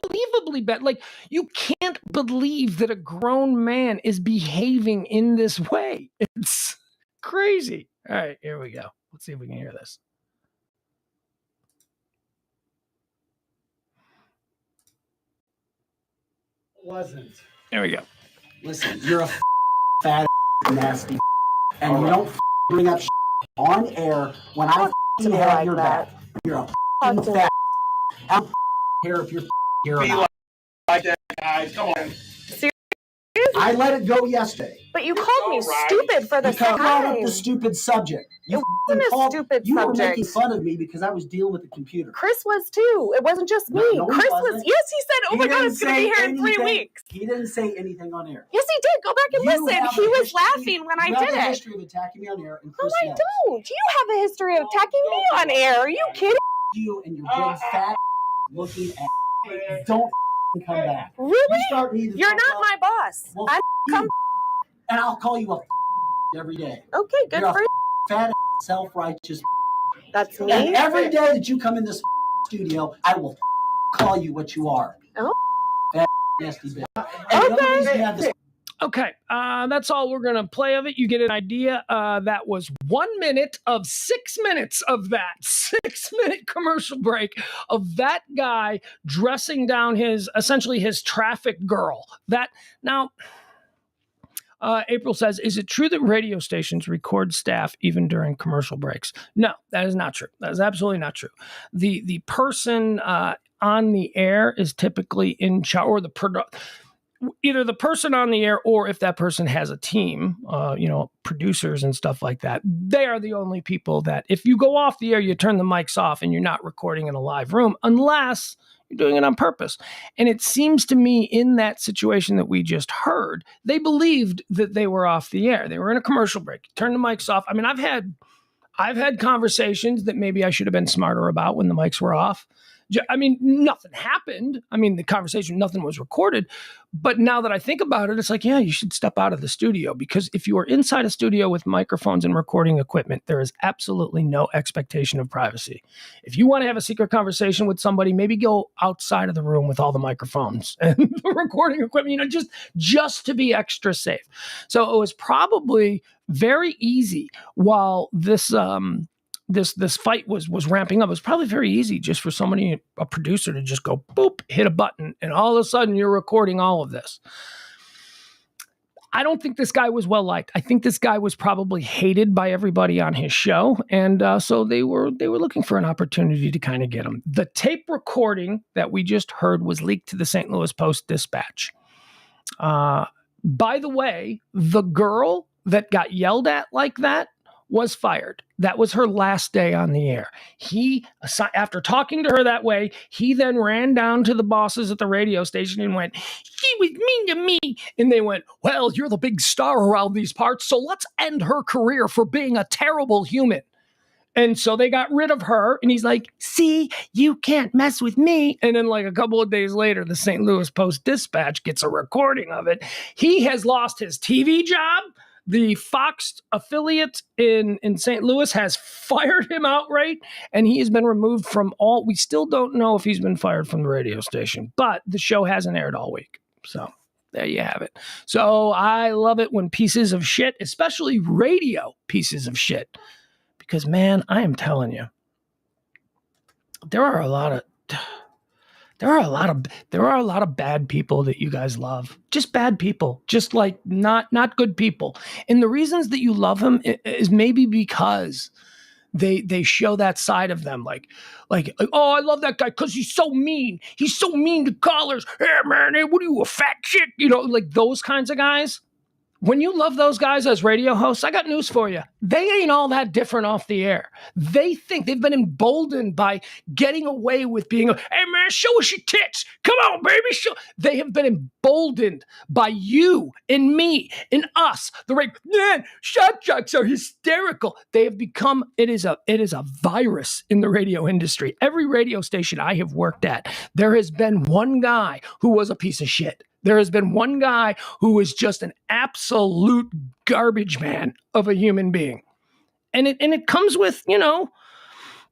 Speaker 1: unbelievably bad. Like, you can't believe that a grown man is behaving in this way. It's crazy. All right, here we go. Let's see if we can hear this.
Speaker 4: Wasn't.
Speaker 1: There we go.
Speaker 4: Listen, you're a fat nasty, and you don't bring up on air when I have your back. You're a fat. I don't care if you're here or not.
Speaker 3: Like that, guys. Come on.
Speaker 5: Seriously?
Speaker 4: I let it go yesterday.
Speaker 5: But you called me stupid for the
Speaker 4: Because
Speaker 5: second
Speaker 4: I brought up
Speaker 5: time.
Speaker 4: the stupid subject.
Speaker 5: It wasn't a stupid
Speaker 4: you
Speaker 5: subject.
Speaker 4: were making fun of me because I was dealing with the computer.
Speaker 5: Chris was too. It wasn't just me.
Speaker 4: No, he
Speaker 5: Chris
Speaker 4: wasn't.
Speaker 5: was. Yes, he said, "Oh my God, it's going to be here in 3 weeks."
Speaker 4: He didn't say anything on air.
Speaker 5: Yes, he did. Go back and
Speaker 4: You
Speaker 5: listen.
Speaker 4: have
Speaker 5: He
Speaker 4: a
Speaker 5: was
Speaker 4: history-
Speaker 5: laughing when I
Speaker 4: You have
Speaker 5: did
Speaker 4: a
Speaker 5: it.
Speaker 4: history of attacking me on air, and
Speaker 5: No,
Speaker 4: Chris
Speaker 5: I
Speaker 4: knows.
Speaker 5: don't. You have a history of attacking me on air. Are you kidding?
Speaker 4: You and your big fat looking ass. Don't come back.
Speaker 5: Really?
Speaker 4: You start me to
Speaker 5: You're
Speaker 4: talk
Speaker 5: not
Speaker 4: about-
Speaker 5: my boss.
Speaker 4: Well,
Speaker 5: I'm come.
Speaker 4: and I'll call you a every day.
Speaker 5: Okay, good
Speaker 4: You're
Speaker 5: for
Speaker 4: a
Speaker 5: you.
Speaker 4: fat, self-righteous.
Speaker 5: That's me.
Speaker 4: And every day that you come in this studio, I will call you what you are.
Speaker 5: Oh.
Speaker 4: Fat, nasty bitch. And the only reason you have this
Speaker 1: Okay, that's all we're going to play of it. You get an idea. That was 1 minute of 6 minutes of that 6-minute commercial break of that guy dressing down essentially his traffic girl. April says, is it true that radio stations record staff even during commercial breaks? No, that is not true. That is absolutely not true. The person on the air is typically in charge, or either the person on the air, or if that person has a team, producers and stuff like that, they are the only people that, if you go off the air, you turn the mics off and you're not recording in a live room unless you're doing it on purpose. And it seems to me in that situation that we just heard, they believed that they were off the air. They were in a commercial break. Turn the mics off. I mean, I've had conversations that maybe I should have been smarter about when the mics were off. I mean, nothing happened. I mean, the conversation, nothing was recorded. But now that I think about it, it's like, yeah, you should step out of the studio, because if you are inside a studio with microphones and recording equipment, there is absolutely no expectation of privacy. If you want to have a secret conversation with somebody, maybe go outside of the room with all the microphones and the recording equipment, just to be extra safe. So it was probably very easy while this fight was ramping up. It was probably very easy just for somebody, a producer, to just go boop, hit a button, and all of a sudden you're recording all of this. I don't think this guy was well liked. I think this guy was probably hated by everybody on his show, and so they were looking for an opportunity to kind of get him. The tape recording that we just heard was leaked to the St. Louis Post-Dispatch. By the way, the girl that got yelled at like that was fired. That was her last day on the air. After talking to her that way, he then ran down to the bosses at the radio station and went, "She was mean to me." And they went, "Well, you're the big star around these parts, so let's end her career for being a terrible human." And so they got rid of her, and he's like, "See, you can't mess with me." And then like a couple of days later, the St. Louis Post-Dispatch gets a recording of it. He has lost his TV job. The Fox affiliate in St. Louis has fired him outright, and he has been removed from all. We still don't know if he's been fired from the radio station, but the show hasn't aired all week. So there you have it. So I love it when pieces of shit, especially radio pieces of shit, because, man, I am telling you, there are a lot of bad people that you guys love. Just bad people, just like not good people. And the reasons that you love them is maybe because they show that side of them, like, oh, I love that guy because he's so mean. He's so mean to callers. Hey, man, hey, what are you, a fat chick? You know, like those kinds of guys. When you love those guys as radio hosts, I got news for you. They ain't all that different off the air. They think they've been emboldened by getting away with being, "Hey, man, show us your tits. Come on, baby. Show." They have been emboldened by you and me and us. Man, shock jocks are hysterical. They have become, it is a virus in the radio industry. Every radio station I have worked at, there has been one guy who was a piece of shit. There has been one guy who was just an absolute garbage man of a human being. And it comes with,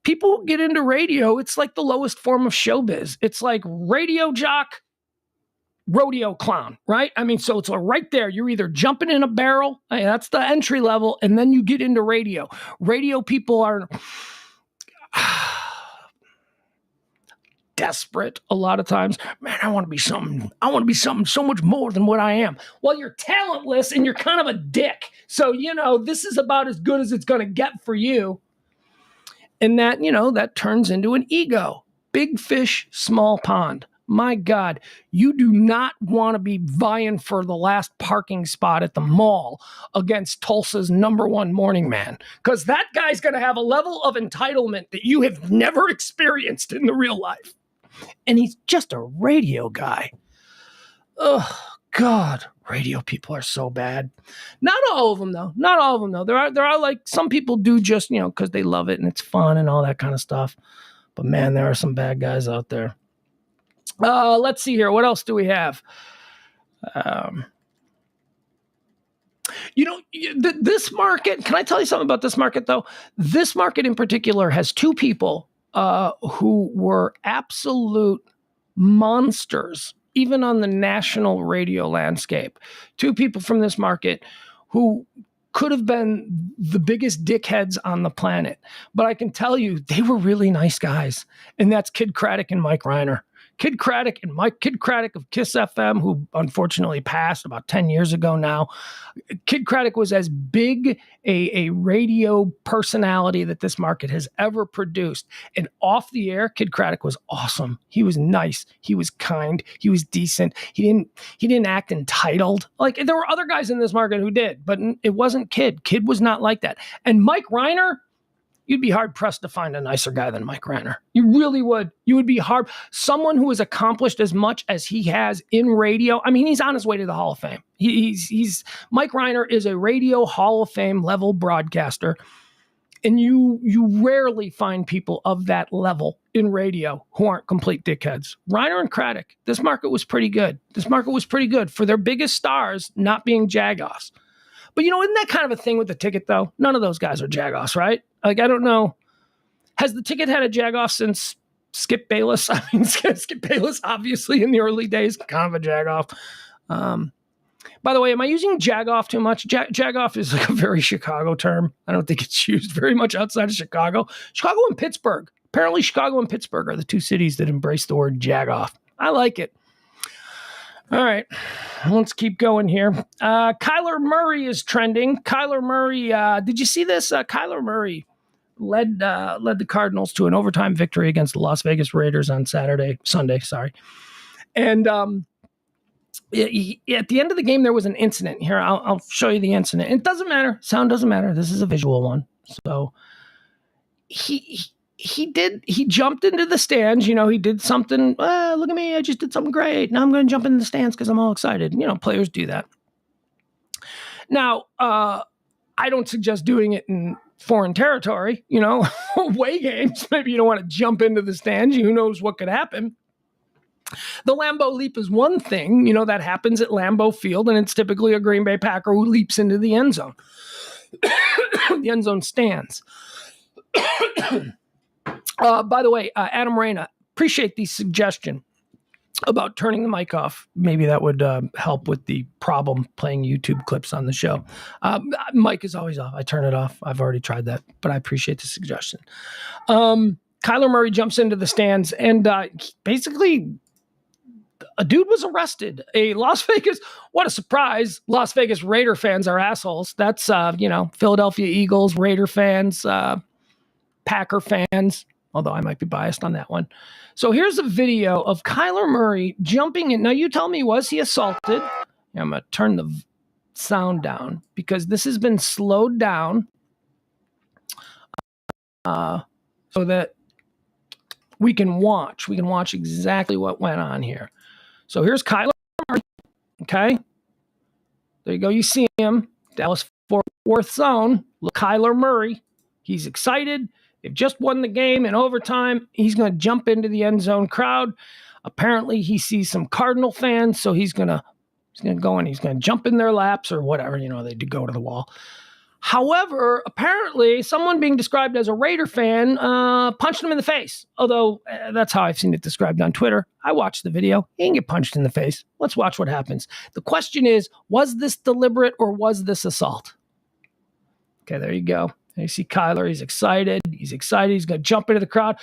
Speaker 1: people who get into radio. It's like the lowest form of showbiz. It's like radio jock, rodeo clown, right? I mean, so it's right there. You're either jumping in a barrel. That's the entry level. And then you get into radio. Radio people are desperate a lot of times. Man, I want to be something so much more than what I am. Well, you're talentless and you're kind of a dick. So, this is about as good as it's going to get for you. And that, that turns into an ego. Big fish, small pond. My God, you do not want to be vying for the last parking spot at the mall against Tulsa's #1 morning man, because that guy's going to have a level of entitlement that you have never experienced in the real life. And he's just a radio guy. Oh, God. Radio people are so bad. Not all of them, though. Not all of them, though. There are like, some people do just, because they love it and it's fun and all that kind of stuff. But, man, there are some bad guys out there. Let's see here. What else do we have? This market, can I tell you something about this market, though? This market in particular has two people who were absolute monsters, even on the national radio landscape. Two people from this market who could have been the biggest dickheads on the planet. But I can tell you, they were really nice guys. And that's Kid Craddock and Mike Reiner. Kid Craddock of Kiss FM, who unfortunately passed about 10 years ago now. Kid Craddock was as big a radio personality that this market has ever produced. And off the air, Kid Craddock was awesome. He was nice. He was kind. He was decent. He didn't act entitled. Like, there were other guys in this market who did, but it wasn't Kid. Kid was not like that. And Mike Reiner, you'd be hard-pressed to find a nicer guy than Mike Reiner. You really would. You would be hard. Someone who has accomplished as much as he has in radio. I mean, he's on his way to the Hall of Fame. Mike Reiner is a radio Hall of Fame level broadcaster. And you rarely find people of that level in radio who aren't complete dickheads. Reiner and Craddock, this market was pretty good. This market was pretty good for their biggest stars not being jagoffs. But, isn't that kind of a thing with the ticket, though? None of those guys are jagoffs, right? Like, I don't know. Has the ticket had a jagoff since Skip Bayless? I mean, Skip Bayless, obviously, in the early days, kind of a jagoff. By the way, am I using jagoff too much? Jagoff is like a very Chicago term. I don't think it's used very much outside of Chicago. Chicago and Pittsburgh. Apparently, Chicago and Pittsburgh are the two cities that embrace the word jagoff. I like it. All right, let's keep going here. Kyler Murray is trending. Kyler Murray, did you see this? Kyler Murray led the Cardinals to an overtime victory against the Las Vegas Raiders on Sunday. And At the end of the game, there was an incident. Here, I'll show you the incident. It doesn't matter. Sound doesn't matter. This is a visual one. So he jumped into the stands. He did something. Look at me. I just did something great. Now I'm going to jump into the stands because I'm all excited. Players do that. Now, I don't suggest doing it in foreign territory, away games. Maybe you don't want to jump into the stands. Who knows what could happen. The Lambeau leap is one thing, that happens at Lambeau Field, and it's typically a Green Bay Packer who leaps into the end zone. The end zone stands. By the way, Adam Reyna, appreciate the suggestion about turning the mic off. Maybe that would help with the problem playing YouTube clips on the show. Mic is always off. I turn it off. I've already tried that, but I appreciate the suggestion. Kyler Murray jumps into the stands, and basically a dude was arrested. What a surprise. Las Vegas Raider fans are assholes. That's, Philadelphia Eagles, Raider fans, Packer fans, although I might be biased on that one. So here's a video of Kyler Murray jumping in. Now you tell me, was he assaulted? I'm going to turn the sound down because this has been slowed down so that we can watch. We can watch exactly what went on here. So here's Kyler Murray, okay? There you go. You see him. Dallas-Fort Worth zone. Look, Kyler Murray. He's excited. They've just won the game in overtime. He's going to jump into the end zone crowd. Apparently, he sees some Cardinal fans, so he's going to go and he's going to jump in their laps or whatever. They do go to the wall. However, apparently, someone being described as a Raider fan punched him in the face. Although, that's how I've seen it described on Twitter. I watched the video. He didn't get punched in the face. Let's watch what happens. The question is, was this deliberate or was this assault? Okay, there you go. And you see Kyler. He's excited. He's going to jump into the crowd.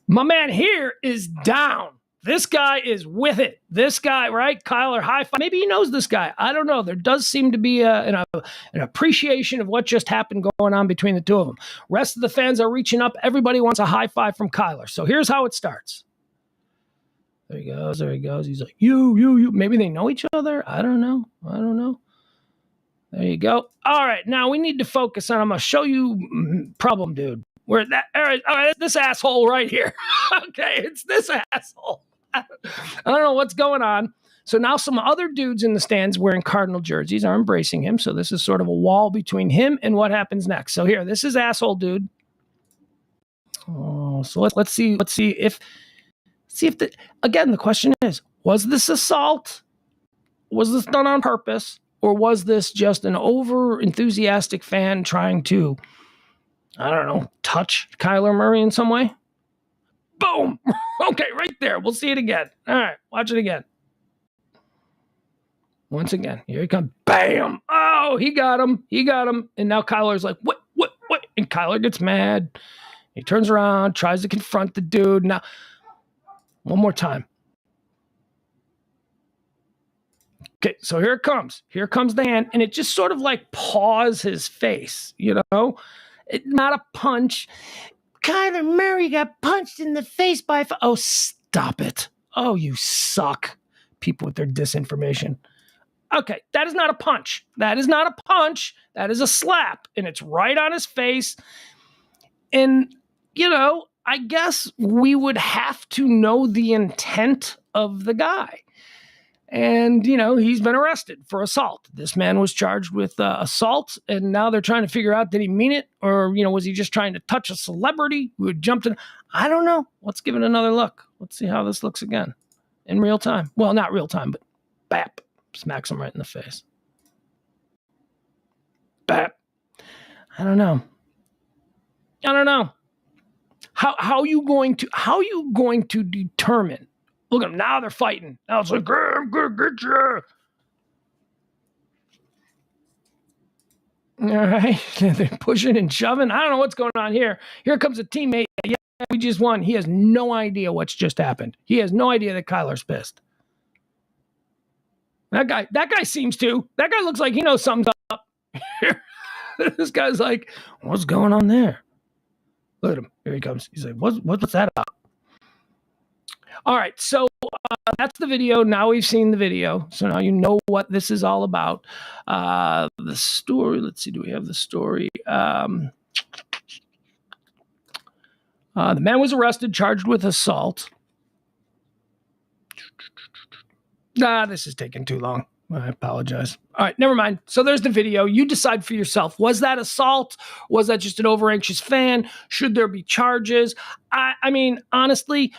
Speaker 1: My man here is down. This guy is with it. This guy, right? Kyler, high five. Maybe he knows this guy. I don't know. There does seem to be an appreciation of what just happened going on between the two of them. Rest of the fans are reaching up. Everybody wants a high five from Kyler. So here's how it starts. There he goes. He's like, you. Maybe they know each other. I don't know. There you go. All right. Now we need to focus on, I'm going to show you problem, dude. All right, this asshole right here. Okay, it's this asshole. I don't know what's going on. So now some other dudes in the stands wearing Cardinal jerseys are embracing him. So this is sort of a wall between him and what happens next. So here, this is asshole dude. Oh, so let's see if the question is, was this assault? Was this done on purpose? Or was this just an over enthusiastic fan trying to, I don't know, touch Kyler Murray in some way? Boom. Okay, right there. We'll see it again. All right, watch it again. Once again, here he comes. Bam. Oh, he got him. And now Kyler's like, what? And Kyler gets mad. He turns around, tries to confront the dude. Now, one more time. Okay, so here it comes. Here comes the hand, and it just sort of like paws his face, Not a punch. Kyler Murray got punched in the face by... Oh, stop it. Oh, you suck. People with their disinformation. Okay, that is not a punch. That is a slap. And it's right on his face. And, I guess we would have to know the intent of the guy. And, he's been arrested for assault. This man was charged with assault, and now they're trying to figure out, did he mean it? Or, was he just trying to touch a celebrity who had jumped in? I don't know. Let's give it another look. Let's see how this looks again in real time. Well, not real time, but bap, smacks him right in the face. Bap. I don't know. How are you going to determine? Look at them. Now they're fighting. Now it's like, I'm going to get you. All right. They're pushing and shoving. I don't know what's going on here. Here comes a teammate. Yeah, we just won. He has no idea what's just happened. He has no idea that Kyler's pissed. That guy seems to. That guy looks like he knows something's up. This guy's like, what's going on there? Look at him. Here he comes. He's like, what's that about? All right, so that's the video. Now we've seen the video, so now you know what this is all about. The story. Let's see. Do we have the story? The man was arrested, charged with assault. This is taking too long. I apologize. All right, never mind. So there's the video. You decide for yourself. Was that assault? Was that just an overanxious fan? Should there be charges? I mean, honestly,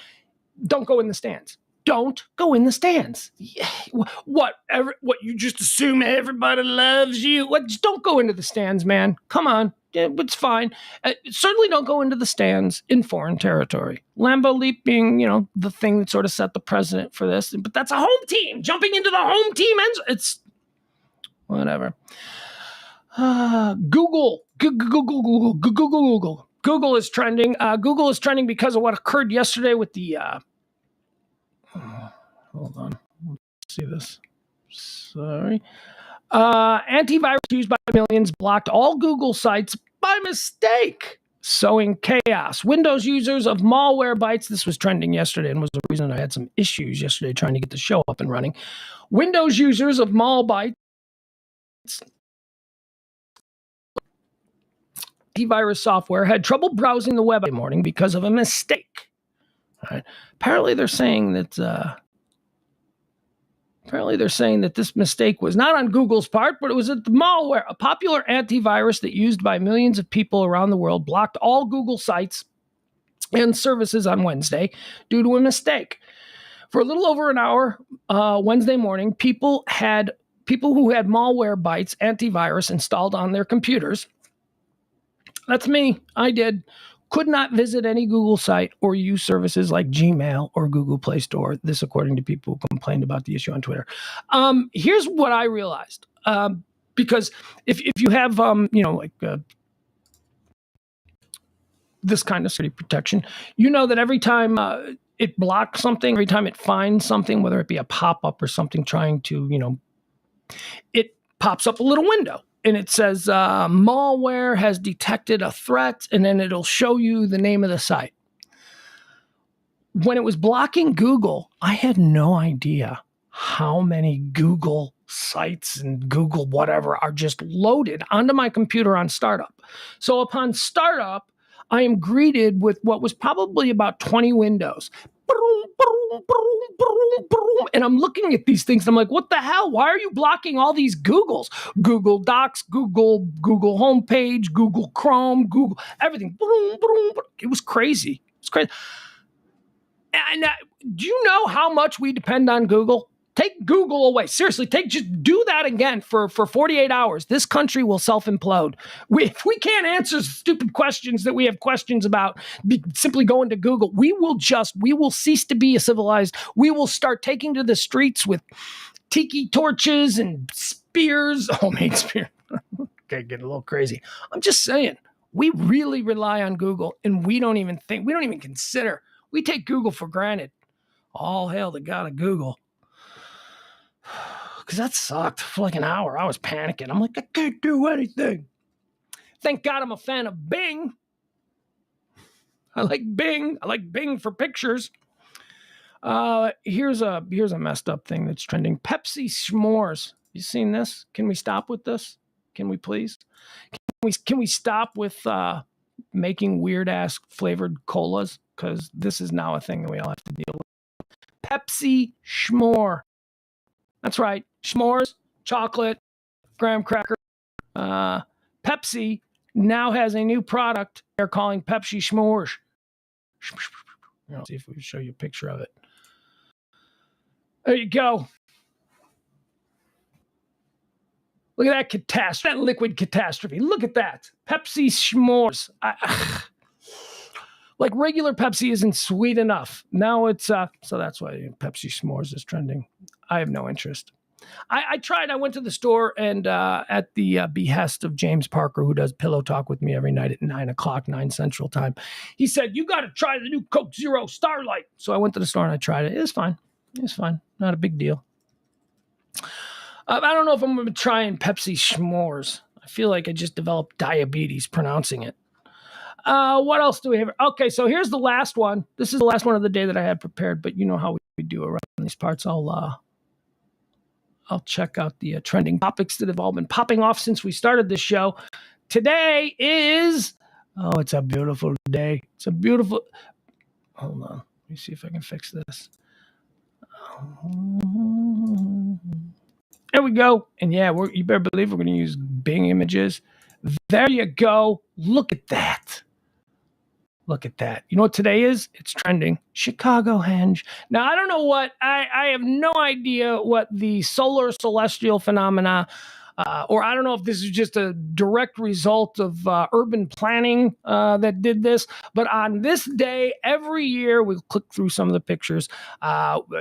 Speaker 1: don't go in the stands. Don't go in the stands. What you just assume everybody loves you? What? Just don't go into the stands, man. Come on. It's fine. Certainly don't go into the stands in foreign territory. Lambeau Leap being, the thing that sort of set the precedent for this. But that's a home team. Jumping into the home team. It's whatever. Google is trending. Google is trending because of what occurred yesterday with the... hold on. Let's see this. Sorry. Antivirus used by millions blocked all Google sites by mistake, sowing chaos. Windows users of Malwarebytes, this was trending yesterday and was the reason I had some issues yesterday trying to get the show up and running. Windows users of Malwarebytes antivirus software had trouble browsing the web that morning because of a mistake. All right. Apparently they're saying that this mistake was not on Google's part, but it was at the malware. A popular antivirus that used by millions of people around the world blocked all Google sites and services on Wednesday due to a mistake. For a little over an hour Wednesday morning, people who had Malwarebytes antivirus installed on their computers. That's me. I did. Could not visit any Google site or use services like Gmail or Google Play Store. This, according to people who complained about the issue on Twitter. Here's what I realized. Because if you have, this kind of security protection, you know that every time it blocks something, every time it finds something, whether it be a pop-up or something trying to, it pops up a little window. And it says, malware has detected a threat, and then it'll show you the name of the site. When it was blocking Google, I had no idea how many Google sites and Google whatever are just loaded onto my computer on startup. So upon startup, I am greeted with what was probably about 20 windows. And I'm looking at these things. And I'm like, what the hell? Why are you blocking all these Googles? Google Docs, Google Homepage, Google Chrome, Google, everything. It was crazy. It's crazy. And do you know how much we depend on Google? Take Google away. Seriously, just do that again for 48 hours. This country will self-implode. If we can't answer stupid questions that we have questions about, simply going to Google, we will cease to be a civilized. We will start taking to the streets with tiki torches and spears, homemade spears. Okay, getting a little crazy. I'm just saying, we really rely on Google, and we don't even consider. We take Google for granted. All hail the God of Google. Because that sucked for like an hour. I was panicking. I'm like, I can't do anything. Thank God I'm a fan of Bing. I like Bing. I like Bing for pictures. Here's a messed up thing that's trending. Pepsi s'mores. You seen this? Can we stop with this? Can we please? Can we stop with making weird ass flavored colas? Because this is now a thing that we all have to deal with. Pepsi s'more. That's right. S'mores, chocolate, graham cracker. Pepsi now has a new product they're calling Pepsi s'mores. See if we can show you a picture of it. There you go. Look at that catastrophe, that liquid catastrophe. Look at that. Pepsi s'mores. Like regular Pepsi isn't sweet enough. Now it's, so that's why Pepsi s'mores is trending. I have no interest. I tried. I went to the store and at the behest of James Parker, who does Pillow Talk with me every night at 9 o'clock, 9 Central Time. He said, you got to try the new Coke Zero Starlight. So I went to the store and I tried it. It's fine. It's fine. Not a big deal. I don't know if I'm going to try Pepsi s'mores. I feel like I just developed diabetes pronouncing it. What else do we have? Okay, so here's the last one. This is the last one of the day that I had prepared, but you know how we do around these parts. I'll check out the trending topics that have all been popping off since we started this show. Today is, it's a beautiful day. It's a beautiful, hold on. Let me see if I can fix this. There we go. And yeah, you better believe we're going to use Bing images. There you go. Look at that. Look at that. You know what today is? It's trending. Chicago Henge. Now, I don't know what, I have no idea what the solar celestial phenomena, or I don't know if this is just a direct result of urban planning that did this, but on this day, every year, we'll click through some of the pictures,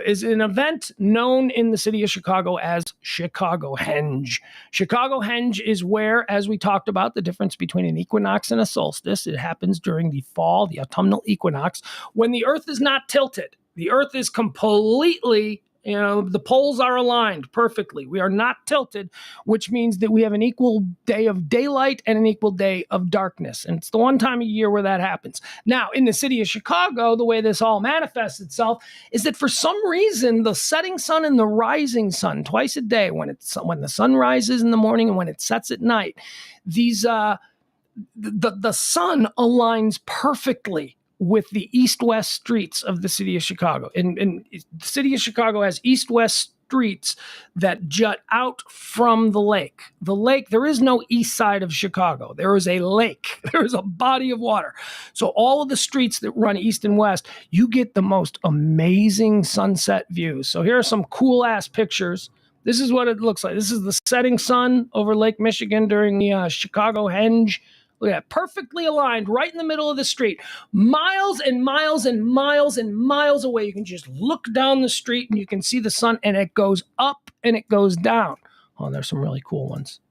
Speaker 1: is an event known in the city of Chicago as Chicago Henge. Chicago Henge is where, as we talked about, the difference between an equinox and a solstice, it happens during the fall, the autumnal equinox, when the earth is not tilted. The earth is completely, the poles are aligned perfectly. We are not tilted, which means that we have an equal day of daylight and an equal day of darkness. And it's the one time a year where that happens. Now, in the city of Chicago, the way this all manifests itself is that for some reason, the setting sun and the rising sun, twice a day, when the sun rises in the morning and when it sets at night, these the sun aligns perfectly with the east-west streets of the city of Chicago. And the city of Chicago has east-west streets that jut out from the lake. The lake, there is no east side of Chicago. There is a lake. There is a body of water. So all of the streets that run east and west, you get the most amazing sunset views. So here are some cool-ass pictures. This is what it looks like. This is the setting sun over Lake Michigan during the Chicago Henge. Look at that, perfectly aligned right in the middle of the street. Miles and miles and miles and miles away. You can just look down the street and you can see the sun, and it goes up and it goes down. Oh, there's some really cool ones.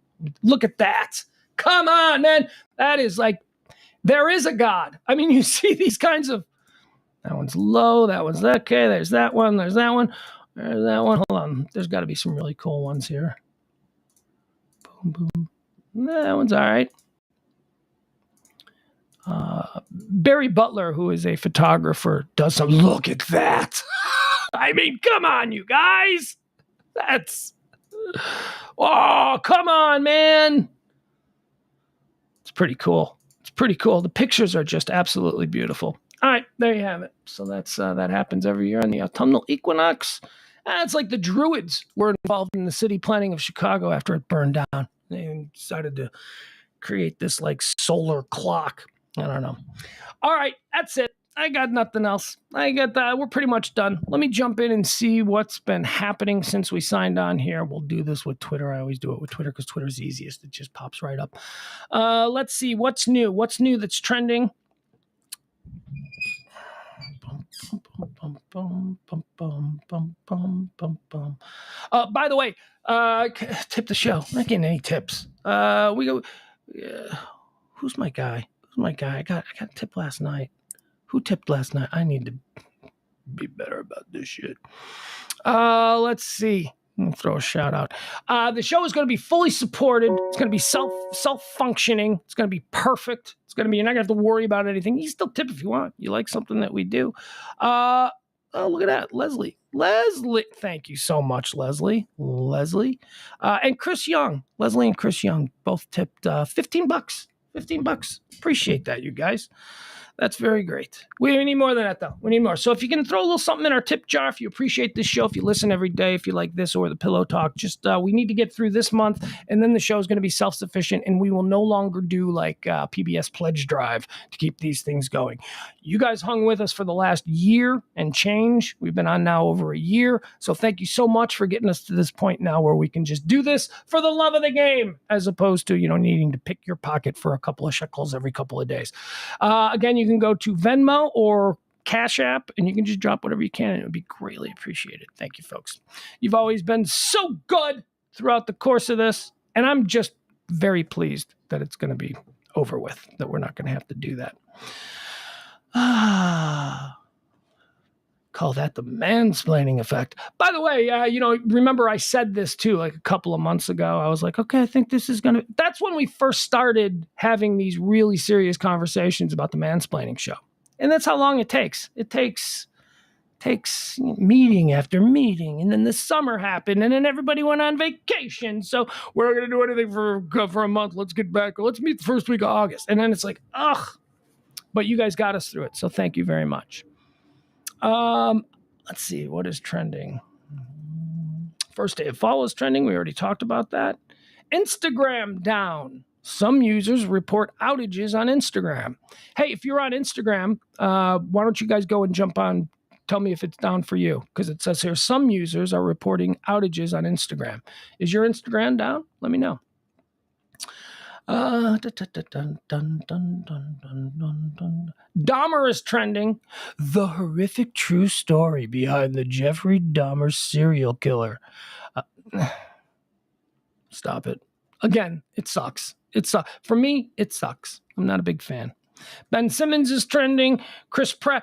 Speaker 1: Look at that. Come on, man. That is like, there is a God. I mean, you see these kinds of, that one's low, that one's okay, there's that one, there's that one, there's that one. Hold on. There's got to be some really cool ones here. Boom, boom. That one's all right. Barry Butler, who is a photographer, does some, look at that. I mean, come on, you guys. Oh, come on, man. It's pretty cool. It's pretty cool. The pictures are just absolutely beautiful. All right, there you have it. So that's that happens every year on the autumnal equinox. It's like the Druids were involved in the city planning of Chicago after it burned down. They decided to create this like solar clock. I don't know. All right, that's it. I got nothing else. We're pretty much done. Let me jump in and see what's been happening since we signed on here. We'll do this with Twitter. I always do it with Twitter because Twitter's easiest. It just pops right up. Let's see what's new. What's new that's trending? By the way, tip the show. I'm not getting any tips. We go. Who's my guy? I got a tip last night. Who tipped last night? I need to be better about this shit. Let's see. I'm gonna throw a shout out. The show is going to be fully supported. It's going to be self-functioning. It's going to be perfect. It's going to be, you're not going to have to worry about anything. You still tip if you want. You like something that we do. Oh, look at that. Leslie, thank you so much, Leslie. And Chris Young. Leslie and Chris Young both tipped $15. $15. Appreciate that, you guys. That's very great. We need more than that, though. We need more. So if you can throw a little something in our tip jar, if you appreciate this show, if you listen every day, if you like this or the Pillow Talk, just we need to get through this month, and then the show is going to be self-sufficient, and we will no longer do like PBS Pledge Drive to keep these things going. You guys hung with us for the last year and change. We've been on now over a year, so thank you so much for getting us to this point now where we can just do this for the love of the game, as opposed to needing to pick your pocket for a couple of shekels every couple of days. Again, you can go to Venmo or Cash App, and you can just drop whatever you can, and it would be greatly appreciated. Thank you, folks. You've always been so good throughout the course of this, and I'm just very pleased that it's going to be over with, that we're not going to have to do that. Call that the mansplaining effect. By the way, remember I said this too, like a couple of months ago. I was like, okay, I think this is going to, that's when we first started having these really serious conversations about the mansplaining show. And that's how long it takes. It takes meeting after meeting, and then the summer happened, and then everybody went on vacation. So we're not going to do anything for a month. Let's get back. Let's meet the first week of August. And then it's like, ugh. But you guys got us through it, so thank you very much. Let's see, what is trending? First day of fall is trending. We already talked about that. Instagram down. Some users report outages on Instagram. Hey, if you're on Instagram, why don't you guys go and jump on? Tell me if it's down for you, because it says here some users are reporting outages on Instagram. Is your Instagram down? Let me know. Dahmer is trending. The horrific true story behind the Jeffrey Dahmer serial killer. Stop it. Again, it sucks. For me, it sucks. I'm not a big fan. Ben Simmons is trending. Chris Pratt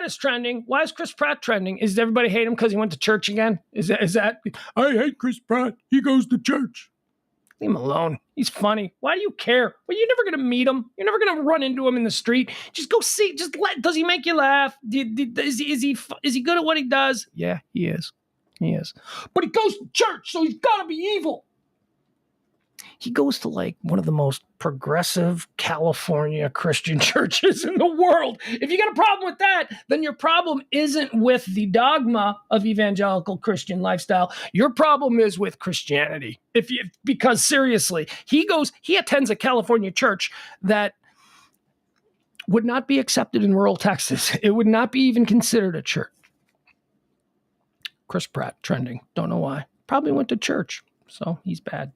Speaker 1: is trending. Why is Chris Pratt trending? Is everybody hate him because he went to church again? Is that? I hate Chris Pratt. He goes to church. Leave him alone. He's funny. Why do you care? Well, you're never going to meet him. You're never going to run into him in the street. Just go see. Does he make you laugh? Is he good at what he does? Yeah, he is. He is. But he goes to church, so he's got to be evil. He goes to like one of the most progressive California Christian churches in the world. If you got a problem with that, then your problem isn't with the dogma of evangelical Christian lifestyle. Your problem is with Christianity. Because seriously, he attends a California church that would not be accepted in rural Texas. It would not be even considered a church. Chris Pratt trending. Don't know why. Probably went to church. So he's bad.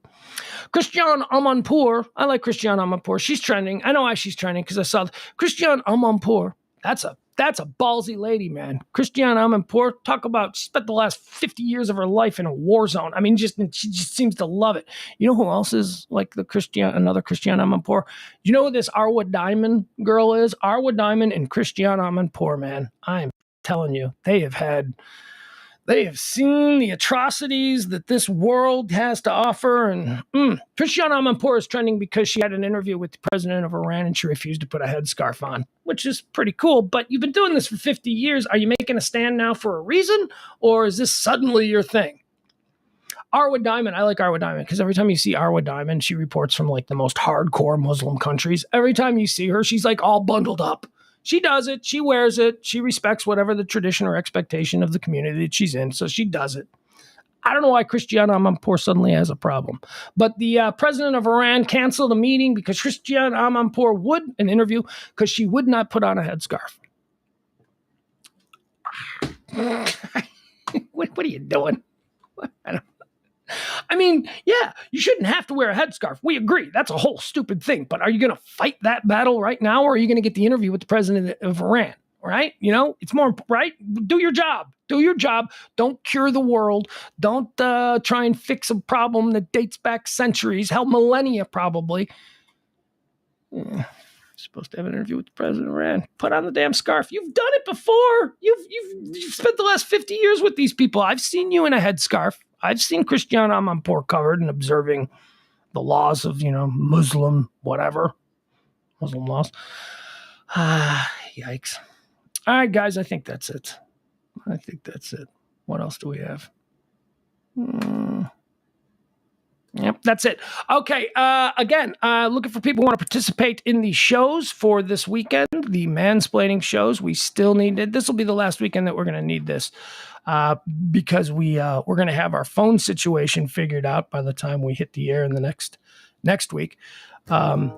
Speaker 1: Christiane Amanpour. I like Christiane Amanpour. She's trending. I know why she's trending, because I saw Christiane Amanpour. That's a ballsy lady, man. Christiane Amanpour, talk about, she spent the last 50 years of her life in a war zone. I mean, she just seems to love it. You know who else is like another Christiane Amanpour? You know who this Arwa Diamond girl is? Arwa Diamond and Christiane Amanpour, man. I'm telling you, they have seen the atrocities that this world has to offer. And Christiane Amanpour is trending because she had an interview with the president of Iran and she refused to put a headscarf on, which is pretty cool. But you've been doing this for 50 years. Are you making a stand now for a reason? Or is this suddenly your thing? Arwa Diamond, I like Arwa Diamond because every time you see Arwa Diamond, she reports from like the most hardcore Muslim countries. Every time you see her, she's like all bundled up. She does it. She wears it. She respects whatever the tradition or expectation of the community that she's in. So she does it. I don't know why Christiane Amanpour suddenly has a problem. But the president of Iran canceled a meeting because Christiane Amanpour an interview because she would not put on a headscarf. What are you doing? I mean, yeah, you shouldn't have to wear a headscarf. We agree. That's a whole stupid thing. But are you going to fight that battle right now, or are you going to get the interview with the president of Iran? Right? You know, it's more, right? Do your job. Do your job. Don't cure the world. Don't try and fix a problem that dates back centuries, hell, millennia probably. Supposed to have an interview with the president of Iran. Put on the damn scarf. You've done it before. You've spent the last 50 years with these people. I've seen you in a headscarf. I've seen Christiane Amanpour covered and observing the laws of, Muslim laws. Yikes. All right, guys, I think that's it. What else do we have? Yep, that's it. Okay, again, looking for people who want to participate in the shows for this weekend, the mansplaining shows. We still need it. This will be the last weekend that we're going to need this because we're going to have our phone situation figured out by the time we hit the air in the next week. I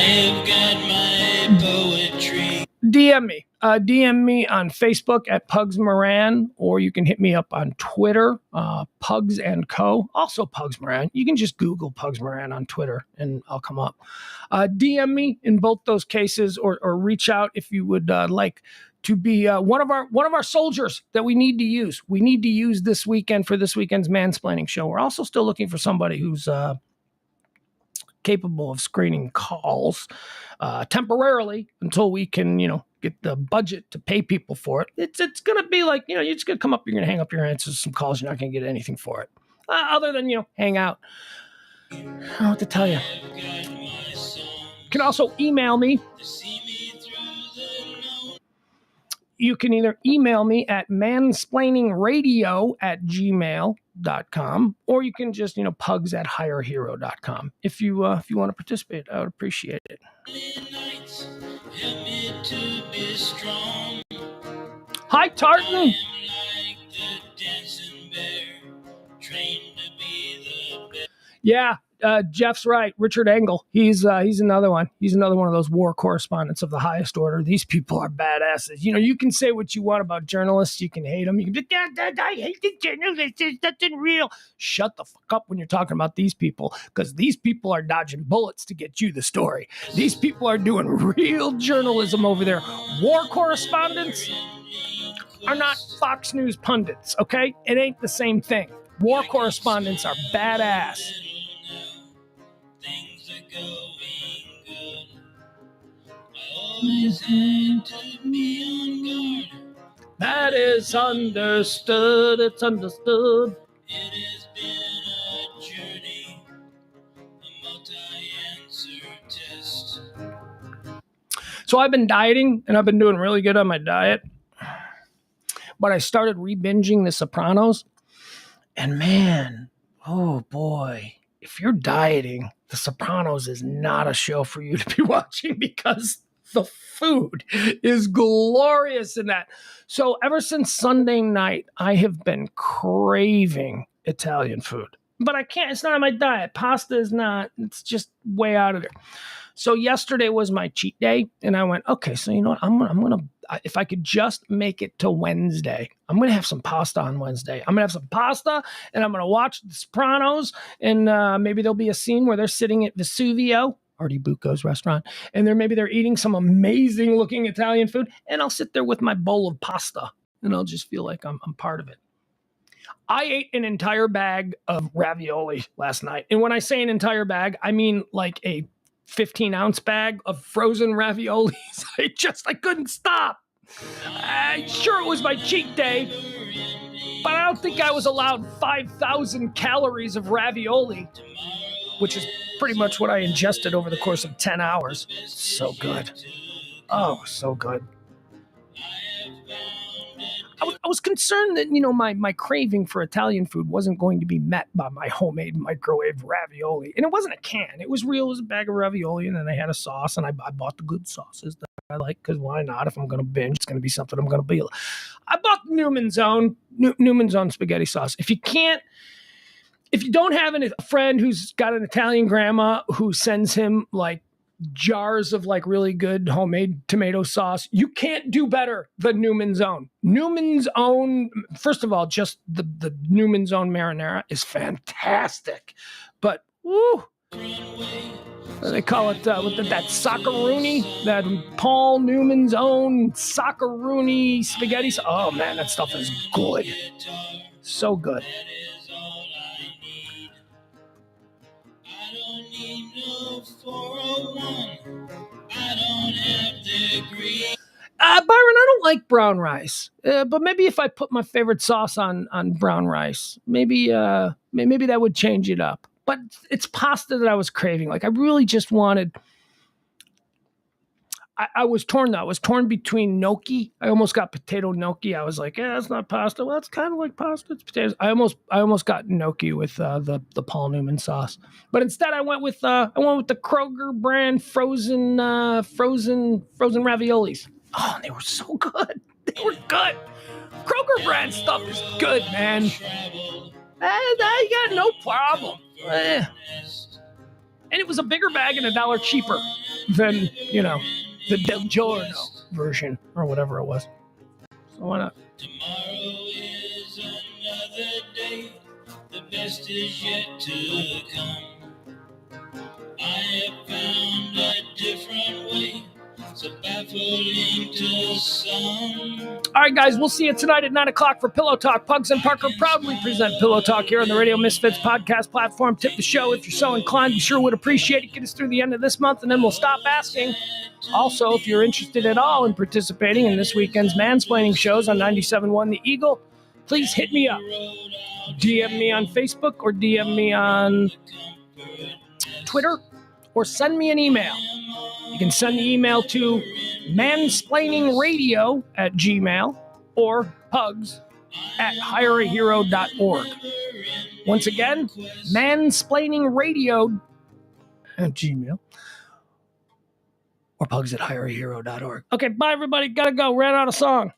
Speaker 1: have got my poetry. DM me on Facebook at Pugs Moran, or you can hit me up on Twitter, Pugs and Co. Also Pugs Moran. You can just Google Pugs Moran on Twitter and I'll come up. DM me in both those cases, or reach out if you would like to be one of our soldiers that we need to use. We need to use this weekend for this weekend's mansplaining show. We're also still looking for somebody who's capable of screening calls temporarily until we can, get the budget to pay people for it, it's going to be like, you're just going to come up, you're going to hang up your answers to some calls. You're not going to get anything for it. Other than, hang out. I don't know what to tell you. You can also email me. You can either email me at mansplainingradio@gmail.com, or you can just, pugs@hirehero.com. If you want to participate, I would appreciate it. Hi, Tartan. Yeah, Jeff's right. Richard Engel. He's another one. He's another one of those war correspondents of the highest order. These people are badasses. You can say what you want about journalists. You can hate them. You can be, I hate the journalists. There's nothing real. Shut the fuck up when you're talking about these people, because these people are dodging bullets to get you the story. These people are doing real journalism over there. War correspondents are not Fox News pundits, okay? It ain't the same thing. War correspondents are badass. That is understood. It's understood. It has been a journey, a multi-answer test. So I've been dieting, and I've been doing really good on my diet. But I started re-binging The Sopranos. And man, oh boy, if you're dieting, The Sopranos is not a show for you to be watching, because the food is glorious in that. So ever since Sunday night, I have been craving Italian food. But I can't, it's not on my diet. Pasta is not, it's just way out of there. So yesterday was my cheat day, and I went, okay, so you know what, I'm gonna, if I could just make it to Wednesday, I'm going to have some pasta on Wednesday. I'm going to have some pasta, and I'm going to watch The Sopranos, and maybe there'll be a scene where they're sitting at Vesuvio, Artie Bucco's restaurant, and they're eating some amazing-looking Italian food, and I'll sit there with my bowl of pasta, and I'll just feel like I'm part of it. I ate an entire bag of ravioli last night, and when I say an entire bag, I mean like a 15-ounce bag of frozen raviolis. I couldn't stop. Sure, it was my cheat day, but I don't think I was allowed 5,000 calories of ravioli, which is pretty much what I ingested over the course of 10 hours. So good. Oh, so good. I was concerned that, my craving for Italian food wasn't going to be met by my homemade microwave ravioli. And it wasn't a can. It was real. It was a bag of ravioli, and then they had a sauce, and I bought the good sauces that I like, because why not? If I'm going to binge, it's going to be something I'm going to be. I bought Newman's Own spaghetti sauce. If you don't have a friend who's got an Italian grandma who sends him like jars of like really good homemade tomato sauce, you can't do better than Newman's Own. Newman's Own, first of all, just the Newman's Own marinara is fantastic. But woo, they call it that Saccaroni, that Paul Newman's Own Saccaroni spaghetti. Oh man, that stuff is good. So good. Byron, I don't like brown rice, but maybe if I put my favorite sauce on brown rice, maybe that would change it up. But it's pasta that I was craving. Like I really just wanted. I was torn though. I was torn between gnocchi. I almost got potato gnocchi. I was like, yeah, that's not pasta. Well, it's kind of like pasta. It's potatoes. I almost got gnocchi with the Paul Newman sauce. But instead, I went with the Kroger brand frozen raviolis. Oh, and they were so good. They were good. Kroger brand stuff is good, man. I got no problem. And it was a bigger bag and $1 cheaper than, the Del Giorno version or whatever it was. So why not? Tomorrow is another day. The best is yet to come. I have found a different way. So bye All right, guys, we'll see you tonight at 9 o'clock for Pillow Talk. Pugs and Parker proudly present Pillow Talk here on the Radio Misfits podcast platform. Tip the show if you're so inclined. We sure would appreciate it. Get us through the end of this month, and then we'll stop asking. Also, if you're interested at all in participating in this weekend's mansplaining shows on 97.1 The Eagle, please hit me up. DM me on Facebook or DM me on Twitter or send me an email. You can send the email to mansplainingradio@gmail or pugs@hireahero.org. Once again, mansplainingradio@gmail or pugs@hireahero.org. Okay, bye everybody. Gotta go. Ran out of song.